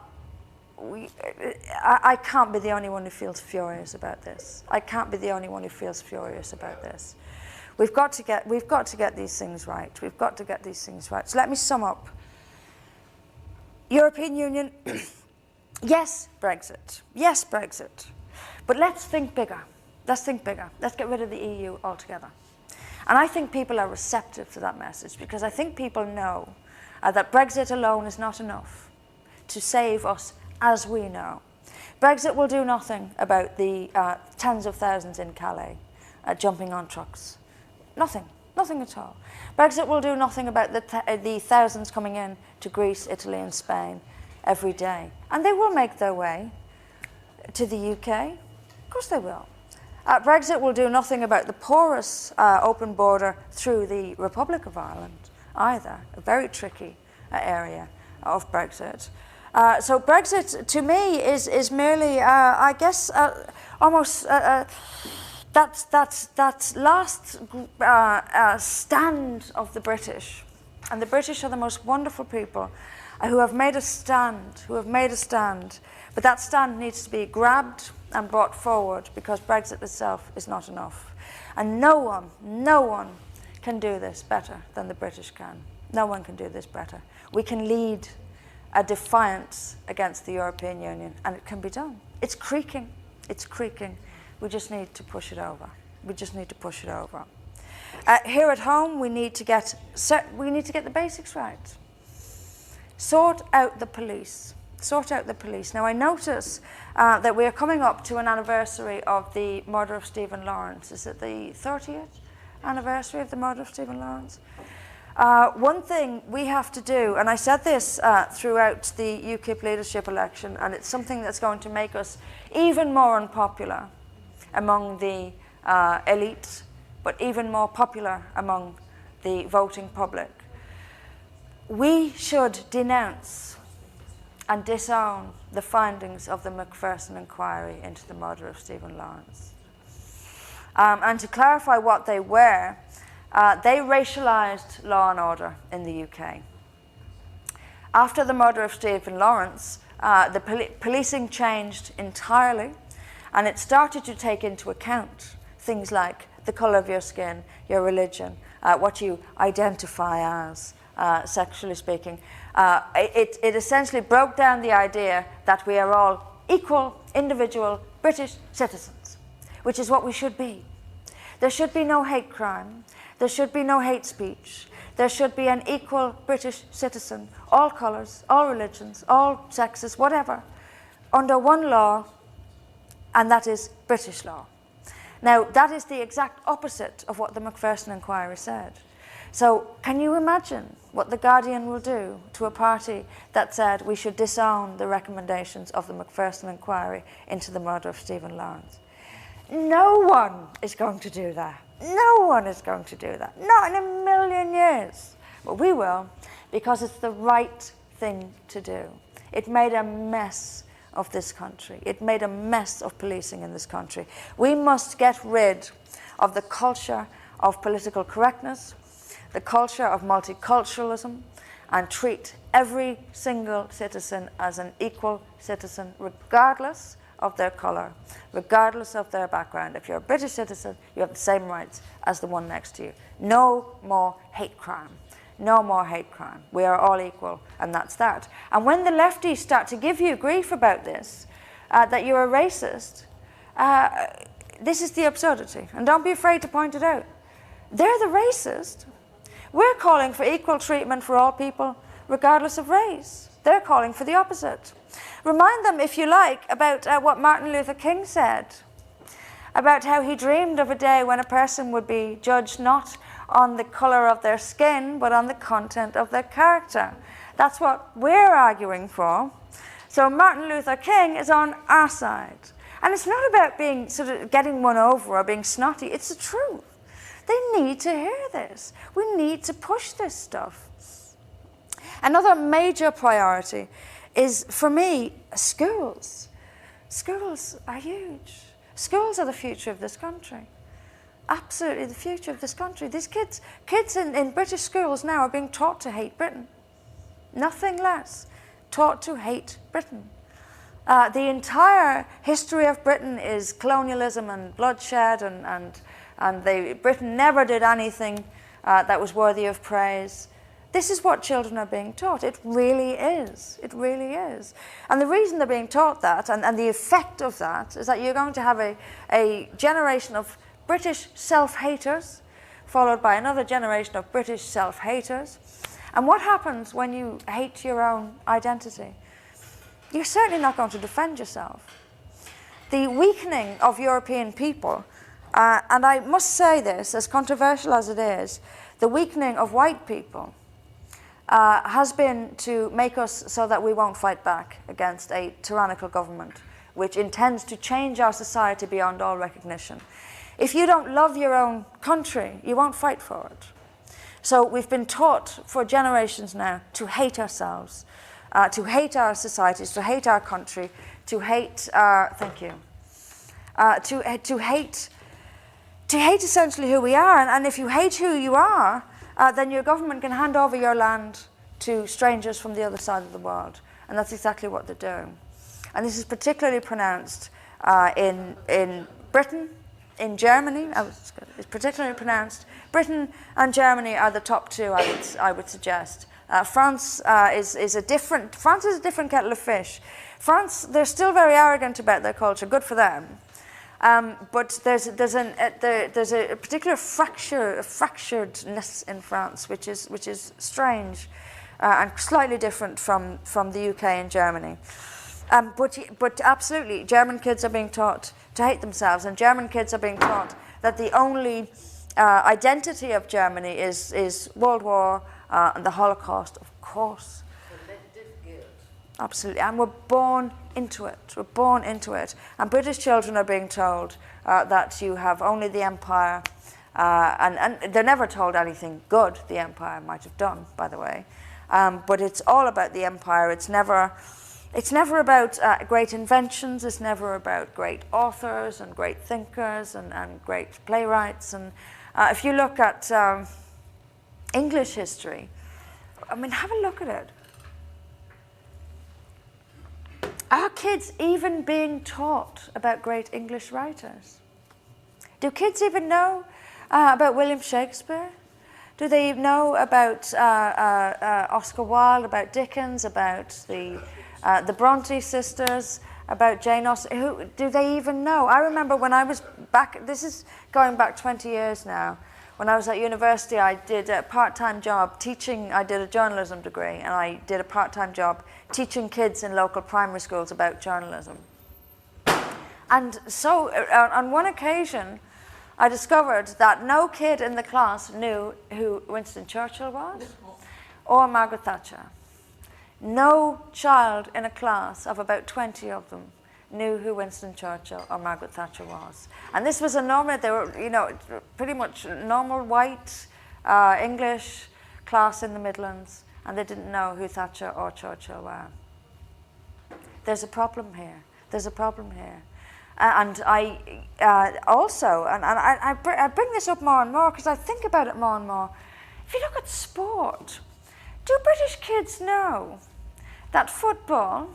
can't be the only one who feels furious about this. I can't be the only one who feels furious about this. We've got to get these things right. We've got to get these things right. So let me sum up. European Union, yes, Brexit. Yes, Brexit. But let's think bigger. Let's think bigger. Let's get rid of the EU altogether. And I think people are receptive to that message because I think people know that Brexit alone is not enough to save us as we know. Brexit will do nothing about the tens of thousands in Calais jumping on trucks. Nothing. Nothing at all. Brexit will do nothing about the thousands coming in to Greece, Italy and Spain every day. And they will make their way to the UK. Of course they will. Brexit will do nothing about the porous open border through the Republic of Ireland either, a very tricky area of Brexit. So Brexit, to me, is merely, I guess, almost that last stand of the British. And the British are the most wonderful people who have made a stand, But that stand needs to be grabbed and brought forward because Brexit itself is not enough. And no one can do this better than the British can. No one can do this better. We can lead a defiance against the European Union, and it can be done. It's creaking. We just need to push it over. Here at home, we need to get the basics right. Sort out the police. Now, I notice that we are coming up to an anniversary of the murder of Stephen Lawrence. Is it the 30th anniversary of the murder of Stephen Lawrence? One thing we have to do, and I said this throughout the UKIP leadership election, and it's something that's going to make us even more unpopular among the elite, but even more popular among the voting public. we should denounce and disown the findings of the Macpherson inquiry into the murder of Stephen Lawrence. And to clarify what they were, they racialised law and order in the UK. After the murder of Stephen Lawrence, the policing changed entirely, and it started to take into account things like the colour of your skin, your religion, what you identify as, sexually speaking. It essentially broke down the idea that we are all equal, individual British citizens, which is what we should be. There should be no hate crime. There should be no hate speech. There should be an equal British citizen, all colours, all religions, all sexes, whatever, under one law, and that is British law. Now, that is the exact opposite of what the Macpherson inquiry said. So, can you imagine what The Guardian will do to a party that said we should disown the recommendations of the Macpherson inquiry into the murder of Stephen Lawrence? No one is going to do that. No one is going to do that. Not in a million years. But we will, because it's the right thing to do. It made a mess of this country. It made a mess of policing in this country. We must get rid of the culture of political correctness, the culture of multiculturalism, and treat every single citizen as an equal citizen, regardless of their colour, regardless of their background. If you're a British citizen, you have the same rights as the one next to you. No more hate crime. No more hate crime. We are all equal, and that's that. And when the lefties start to give you grief about this, that you're a racist, this is the absurdity. And don't be afraid to point it out. They're the racist. We're calling for equal treatment for all people, regardless of race. They're calling for the opposite. Remind them, if you like, about what Martin Luther King said, about how he dreamed of a day when a person would be judged not on the colour of their skin, but on the content of their character. That's what we're arguing for. So Martin Luther King is on our side. And it's not about being sort of getting one over or being snotty. It's the truth. They need to hear this. We need to push this stuff. Another major priority is, for me, schools. Schools are huge. Schools are the future of this country. Absolutely the future of this country. These kids in British schools now are being taught to hate Britain. Nothing less. Taught to hate Britain. The entire history of Britain is colonialism and bloodshed, and Britain never did anything that was worthy of praise. This is what children are being taught. It really is. It really is. And the reason they're being taught that, and the effect of that, is that you're going to have a generation of British self-haters, followed by another generation of British self-haters. And what happens when you hate your own identity? You're certainly not going to defend yourself. The weakening of European people, and I must say this, as controversial as it is, the weakening of white people has been to make us so that we won't fight back against a tyrannical government which intends to change our society beyond all recognition. If you don't love your own country, you won't fight for it. So we've been taught for generations now to hate ourselves, to hate our societies, to hate our country, to hate to hate essentially who we are. And if you hate who you are, then your government can hand over your land to strangers from the other side of the world. And that's exactly what they're doing. And this is particularly pronounced in Britain, in Germany. It's particularly pronounced. Britain and Germany are the top two, I would suggest. France is a different kettle of fish. France, they're still very arrogant about their culture. Good for them. But there's a particular fracturedness in France, which is strange and slightly different from the UK and Germany. But absolutely, German kids are being taught to hate themselves, and German kids are being taught that the only identity of Germany is World War and the Holocaust, of course. Collective guilt. Absolutely, and we're born into it. We're born into it. And British children are being told that you have only the empire, and they're never told anything good the empire might have done, by the way. but it's all about the empire. It's never about great inventions. It's never about great authors and great thinkers and great playwrights. And if you look at English history, I mean, have a look at it. Are kids even being taught about great English writers? Do kids even know about William Shakespeare? Do they know about Oscar Wilde, about Dickens, about the Bronte sisters, about Jane Austen? Who do they even know? I remember when I was back, this is going back 20 years now, when I was at university, I did a part-time job teaching. I did a journalism degree, and I did a part-time job teaching kids in local primary schools about journalism. And so on one occasion, I discovered that no kid in the class knew who Winston Churchill was or Margaret Thatcher. No child in a class of about 20 of them knew who Winston Churchill or Margaret Thatcher was. And this was a normal, they were, you know, pretty much normal white English class in the Midlands, and they didn't know who Thatcher or Churchill were. There's a problem here. There's a problem here. And I also, and I bring this up more and more because I think about it more and more. If you look at sport, do British kids know that football,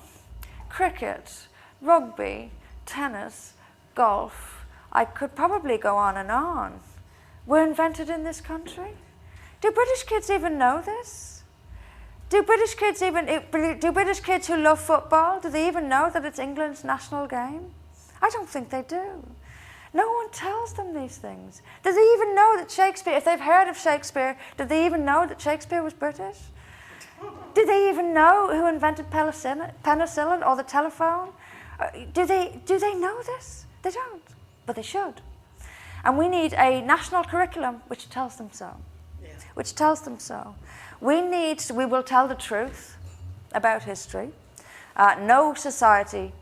cricket, rugby, tennis, golf, I could probably go on and on, were invented in this country? Do British kids even know this? Do British kids who love football, do they even know that it's England's national game? I don't think they do. No one tells them these things. Do they even know that Shakespeare, if they've heard of Shakespeare, do they even know that Shakespeare was British? Do they even know who invented penicillin or the telephone? Do they know this? They don't, but they should. And we need a national curriculum which tells them so. Yeah. Which tells them so. We will tell the truth about history. No society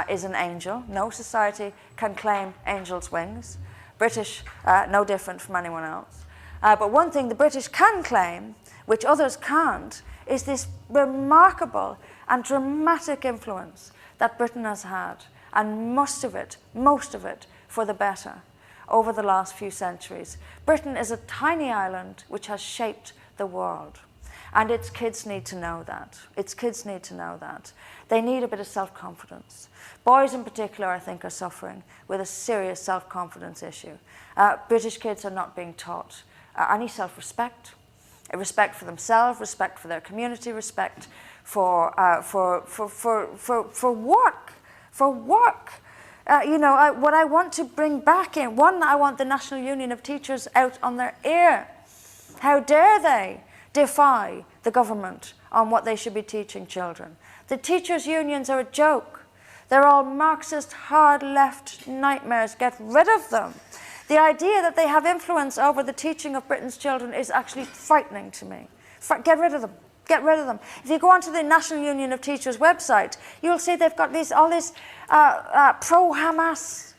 is an angel. No society can claim angels' wings. British, no different from anyone else. But one thing the British can claim, which others can't, is this remarkable and dramatic influence that Britain has had, and most of it for the better over the last few centuries. Britain is a tiny island which has shaped the world. And its kids need to know that. Its kids need to know that. They need a bit of self-confidence. Boys in particular, I think, are suffering with a serious self-confidence issue. British kids are not being taught any self-respect, respect for themselves, respect for their community, respect for work. What I want to bring back in, one, I want the National Union of Teachers out on their ear. How dare they defy the government on what they should be teaching children? The teachers' unions are a joke. They're all Marxist, hard left nightmares. Get rid of them. The idea that they have influence over the teaching of Britain's children is actually frightening to me. Get rid of them. Get rid of them. If you go onto the National Union of Teachers website, you'll see they've got all this pro-Hamas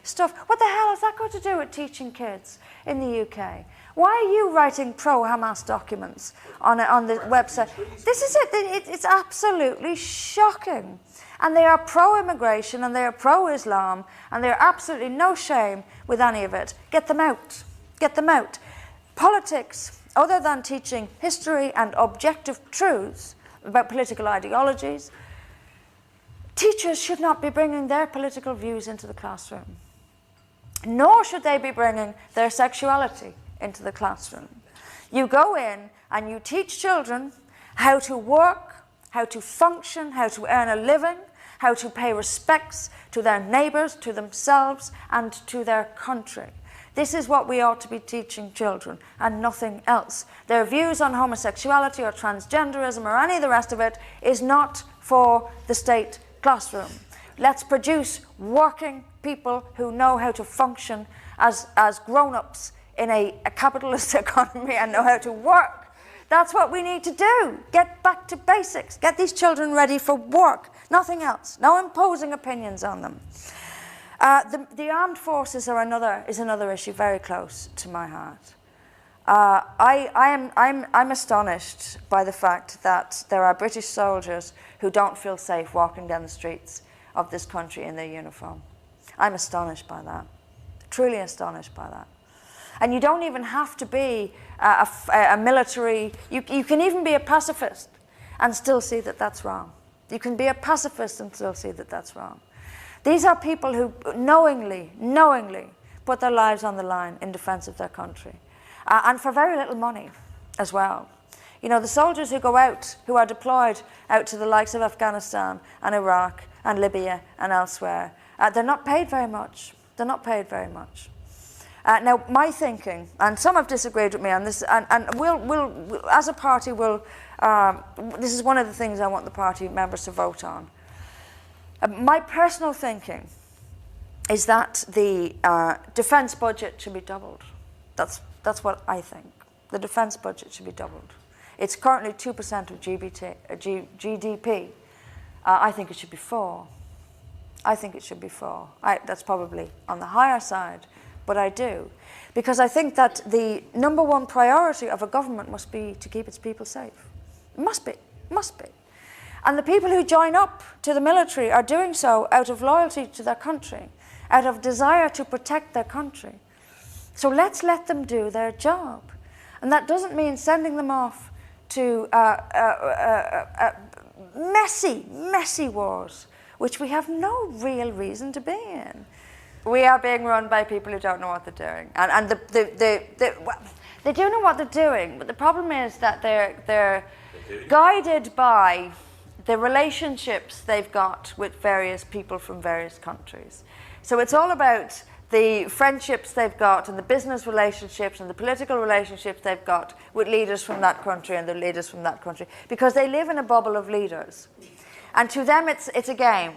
stuff. What the hell has that got to do with teaching kids in the UK? Why are you writing pro-Hamas documents on the website? This is it. It's absolutely shocking. And they are pro-immigration, and they are pro-Islam, and they are absolutely no shame with any of it. Get them out. Get them out. Politics, other than teaching history and objective truths about political ideologies, teachers should not be bringing their political views into the classroom. Nor should they be bringing their sexuality into the classroom. You go in and you teach children how to work, how to function, how to earn a living, how to pay respects to their neighbours, to themselves, and to their country. This is what we ought to be teaching children, and nothing else. Their views on homosexuality or transgenderism or any of the rest of it is not for the state classroom. Let's produce working people who know how to function as grown-ups in a capitalist economy and know how to work. That's what we need to do. Get back to basics. Get these children ready for work. Nothing else. No imposing opinions on them. The armed forces is another issue very close to my heart. I'm astonished by the fact that there are British soldiers who don't feel safe walking down the streets of this country in their uniform. I'm astonished by that, truly astonished by that. And you don't even have to be a military, you can even be a pacifist and still see that that's wrong. You can be a pacifist and still see that that's wrong. These are people who knowingly put their lives on the line in defense of their country. And for very little money as well. You know, the soldiers who go out, who are deployed out to the likes of Afghanistan and Iraq and Libya and elsewhere, they're not paid very much. They're not paid very much. Now, my thinking, and some have disagreed with me on this, and we'll as a party, this is one of the things I want the party members to vote on. My personal thinking is that the defence budget should be doubled. That's what I think. The defence budget should be doubled. It's currently 2% of GDP. I think it should be 4%. I think it should be 4%. That's probably on the higher side, but I do. Because I think that the number one priority of a government must be to keep its people safe. It must be, must be. And the people who join up to the military are doing so out of loyalty to their country, out of desire to protect their country. So let's let them do their job. And that doesn't mean sending them off to messy wars, which we have no real reason to be in. We are being run by people who don't know what they're doing. And they do know what they're doing, but the problem is that they're guided by the relationships they've got with various people from various countries. So it's all about the friendships they've got and the business relationships and the political relationships they've got with leaders from that country and the leaders from that country, because they live in a bubble of leaders. And to them, it's a game.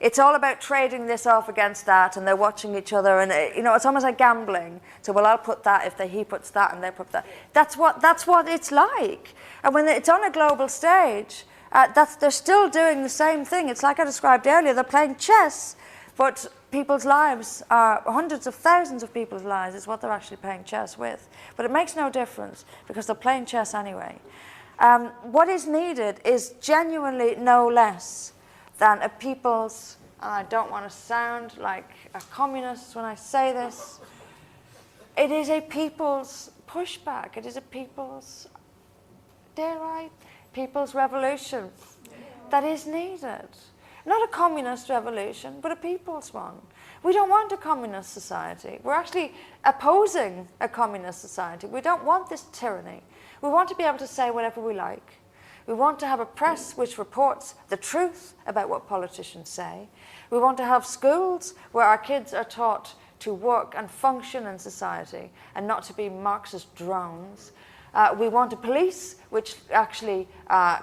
It's all about trading this off against that, and they're watching each other, and you know, it's almost like gambling. So, well, I'll put that if he puts that, and they put that. That's what it's like. And when it's on a global stage, they're still doing the same thing. It's like I described earlier. They're playing chess, but people's lives are hundreds of thousands of people's lives is what they're actually playing chess with. But it makes no difference because they're playing chess anyway. What is needed is genuinely no less than a people's, and I don't want to sound like a communist when I say this, it is a people's pushback. It is a people's, dare I, people's revolution that is needed. Not a communist revolution, but a people's one. We don't want a communist society. We're actually opposing a communist society. We don't want this tyranny. We want to be able to say whatever we like. We want to have a press which reports the truth about what politicians say. We want to have schools where our kids are taught to work and function in society and not to be Marxist drones. We want a police which actually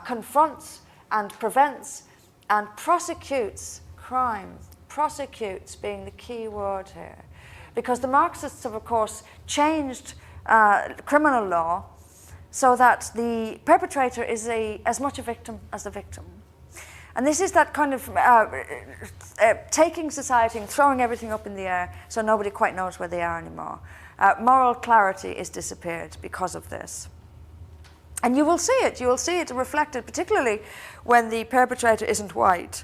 confronts and prevents and prosecutes crime. Prosecutes being the key word here. Because the Marxists have, of course, changed criminal law so that the perpetrator is as much a victim as the victim. And this is that kind of taking society and throwing everything up in the air so nobody quite knows where they are anymore. Moral clarity is disappeared because of this. And you will see it reflected, particularly when the perpetrator isn't white.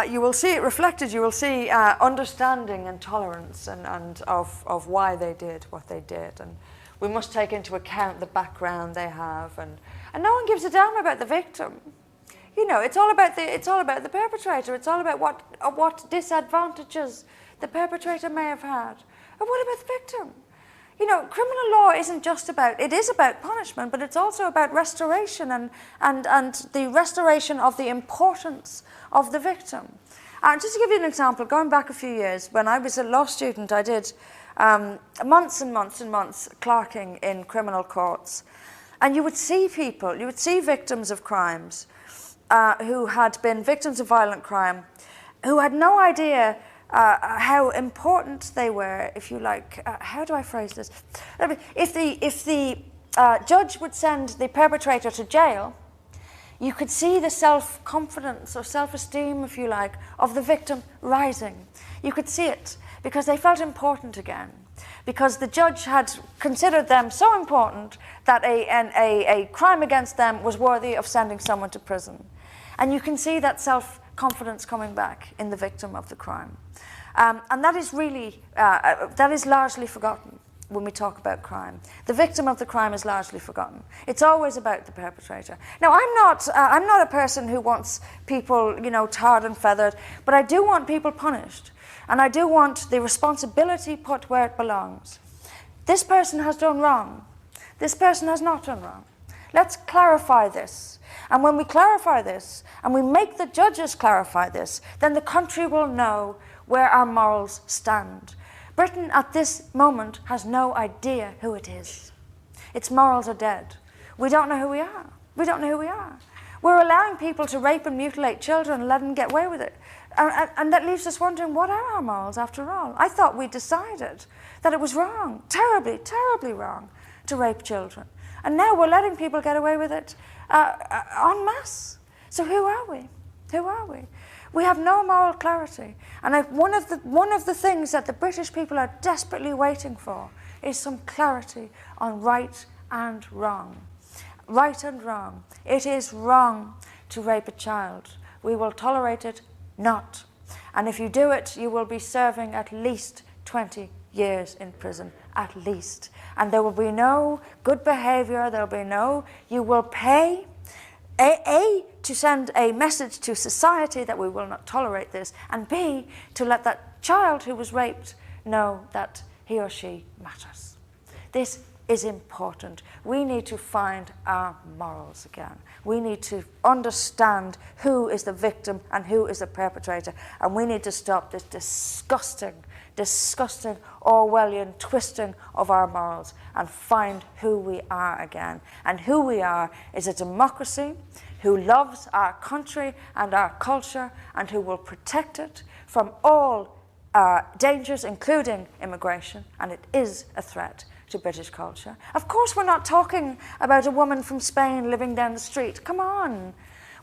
You will see it reflected, you will see understanding and tolerance and of why they did what they did. And we must take into account the background they have. And no one gives a damn about the victim. You know, it's all about the perpetrator. It's all about what disadvantages the perpetrator may have had. And what about the victim? You know, criminal law isn't just about, it is about punishment, but it's also about restoration and the restoration of the importance of the victim. Just to give you an example, going back a few years, when I was a law student, I did months and months and months clerking in criminal courts. And you would see people, you would see victims of crimes who had been victims of violent crime, who had no idea how important they were, if you like. How do I phrase this? If the judge would send the perpetrator to jail, you could see the self-confidence or self-esteem, if you like, of the victim rising. You could see it because they felt important again. because the judge had considered them so important that a crime against them was worthy of sending someone to prison. And you can see that self-confidence coming back in the victim of the crime. And that is really, that is largely forgotten when we talk about crime. The victim of the crime is largely forgotten. It's always about the perpetrator. Now, I'm not a person who wants people, you know, tarred and feathered, but I do want people punished. And I do want the responsibility put where it belongs. This person has done wrong. This person has not done wrong. Let's clarify this. And when we clarify this, and we make the judges clarify this, then the country will know where our morals stand. Britain at this moment has no idea who it is. Its morals are dead. We don't know who we are. We don't know who we are. We're allowing people to rape and mutilate children and let them get away with it. And that leaves us wondering, what are our morals after all? I thought we decided that it was wrong, terribly, terribly wrong, to rape children. And now we're letting people get away with it en masse. So who are we? Who are we? We have no moral clarity. And one of the things that the British people are desperately waiting for is some clarity on right and wrong. Right and wrong. It is wrong to rape a child. We will tolerate it not. And if you do it, you will be serving at least 20 years in prison, at least. And there will be no good behavior, there will be no, you will pay, A, to send a message to society that we will not tolerate this, and B, to let that child who was raped know that he or she matters. This is important. We need to find our morals again. We need to understand who is the victim and who is the perpetrator, and we need to stop this disgusting Orwellian twisting of our morals and find who we are again. And who we are is a democracy who loves our country and our culture and who will protect it from all dangers, including immigration, and it is a threat to British culture. Of course, we're not talking about a woman from Spain living down the street. Come on.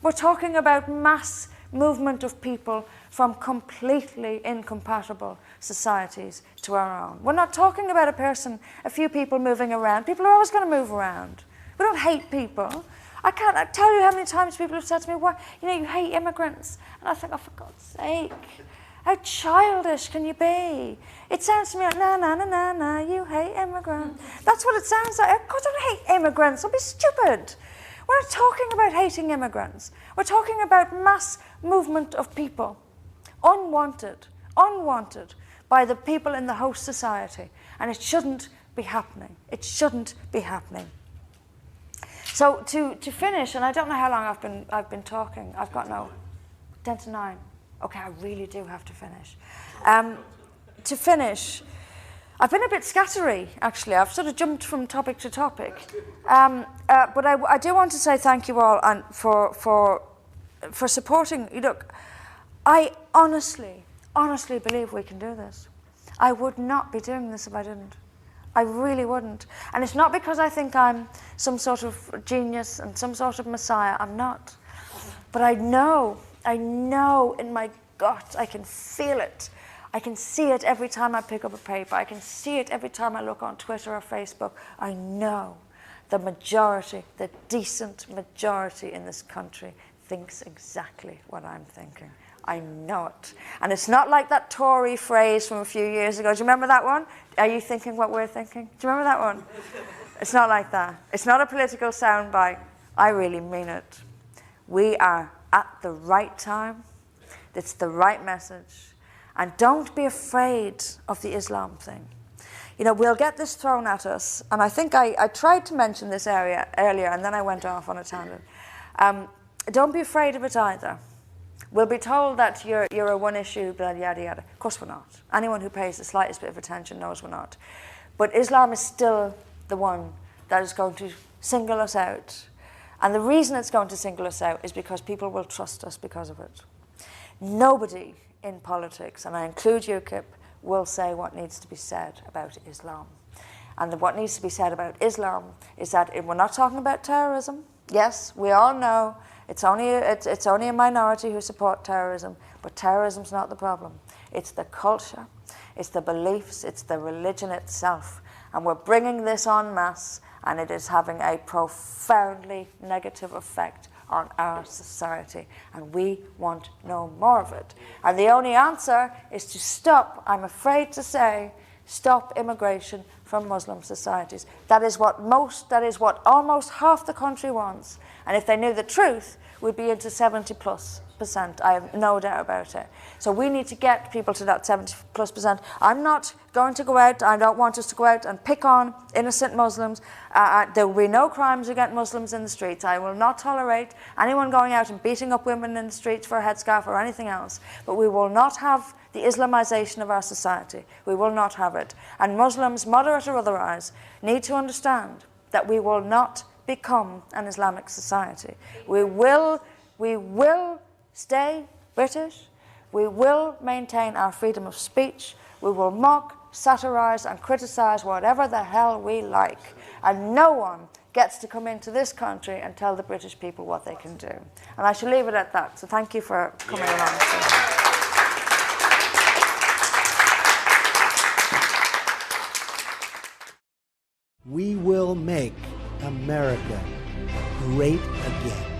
We're talking about mass movement of people from completely incompatible societies to our own. We're not talking about a few people moving around. People are always going to move around. We don't hate people. I can't tell you how many times people have said to me, "Why, you know, you hate immigrants." And I think, oh, for God's sake, how childish can you be? It sounds to me like, no, you hate immigrants. That's what it sounds like. Of course I don't hate immigrants. Don't be stupid. We're not talking about hating immigrants. We're talking about mass movement of people, unwanted by the people in the host society. And it shouldn't be happening. It shouldn't be happening. So to finish, and I don't know how long I've been talking. I've got 10 to 9. Okay, I really do have to finish. To finish, I've been a bit scattery, actually. I've sort of jumped from topic to topic. But I do want to say thank you all and for supporting. Look, I honestly believe we can do this. I would not be doing this if I didn't. I really wouldn't. And it's not because I think I'm some sort of genius and some sort of messiah. I'm not. But I know in my gut, I can feel it. I can see it every time I pick up a paper. I can see it every time I look on Twitter or Facebook. I know the majority, the decent majority in this country thinks exactly what I'm thinking. I know it. And it's not like that Tory phrase from a few years ago. Do you remember that one? Are you thinking what we're thinking? Do you remember that one? It's not like that. It's not a political soundbite. I really mean it. We are at the right time. It's the right message. And don't be afraid of the Islam thing. You know, we'll get this thrown at us. And I think I tried to mention this area earlier, and then I went off on a tangent. Don't be afraid of it either. We'll be told that you're a one-issue, blah, yada, yada. Of course we're not. Anyone who pays the slightest bit of attention knows we're not. But Islam is still the one that is going to single us out. And the reason it's going to single us out is because people will trust us because of it. Nobody in politics, and I include UKIP, will say what needs to be said about Islam. And what needs to be said about Islam is that we're not talking about terrorism. Yes, we all know it's only a minority who support terrorism, but terrorism's not the problem. It's the culture. it's the beliefs, it's the religion itself. And we're bringing this en masse, and it is having a profoundly negative effect on our society, and we want no more of it. And the only answer is to stop, I'm afraid to say, stop immigration from Muslim societies. That is what almost half the country wants. And if they knew the truth, we'd be into 70+%. I have no doubt about it. So we need to get people to that 70+%. I'm not going to go out, I don't want us to go out and pick on innocent Muslims. There will be no crimes against Muslims in the streets. I will not tolerate anyone going out and beating up women in the streets for a headscarf or anything else. But we will not have the Islamization of our society. We will not have it. And Muslims, moderate or otherwise, need to understand that we will not become an Islamic society. We will stay British. We will maintain our freedom of speech. We will mock, satirize, and criticize whatever the hell we like. And no one gets to come into this country and tell the British people what they can do. And I shall leave it at that. So thank you for coming along. We will make America great again.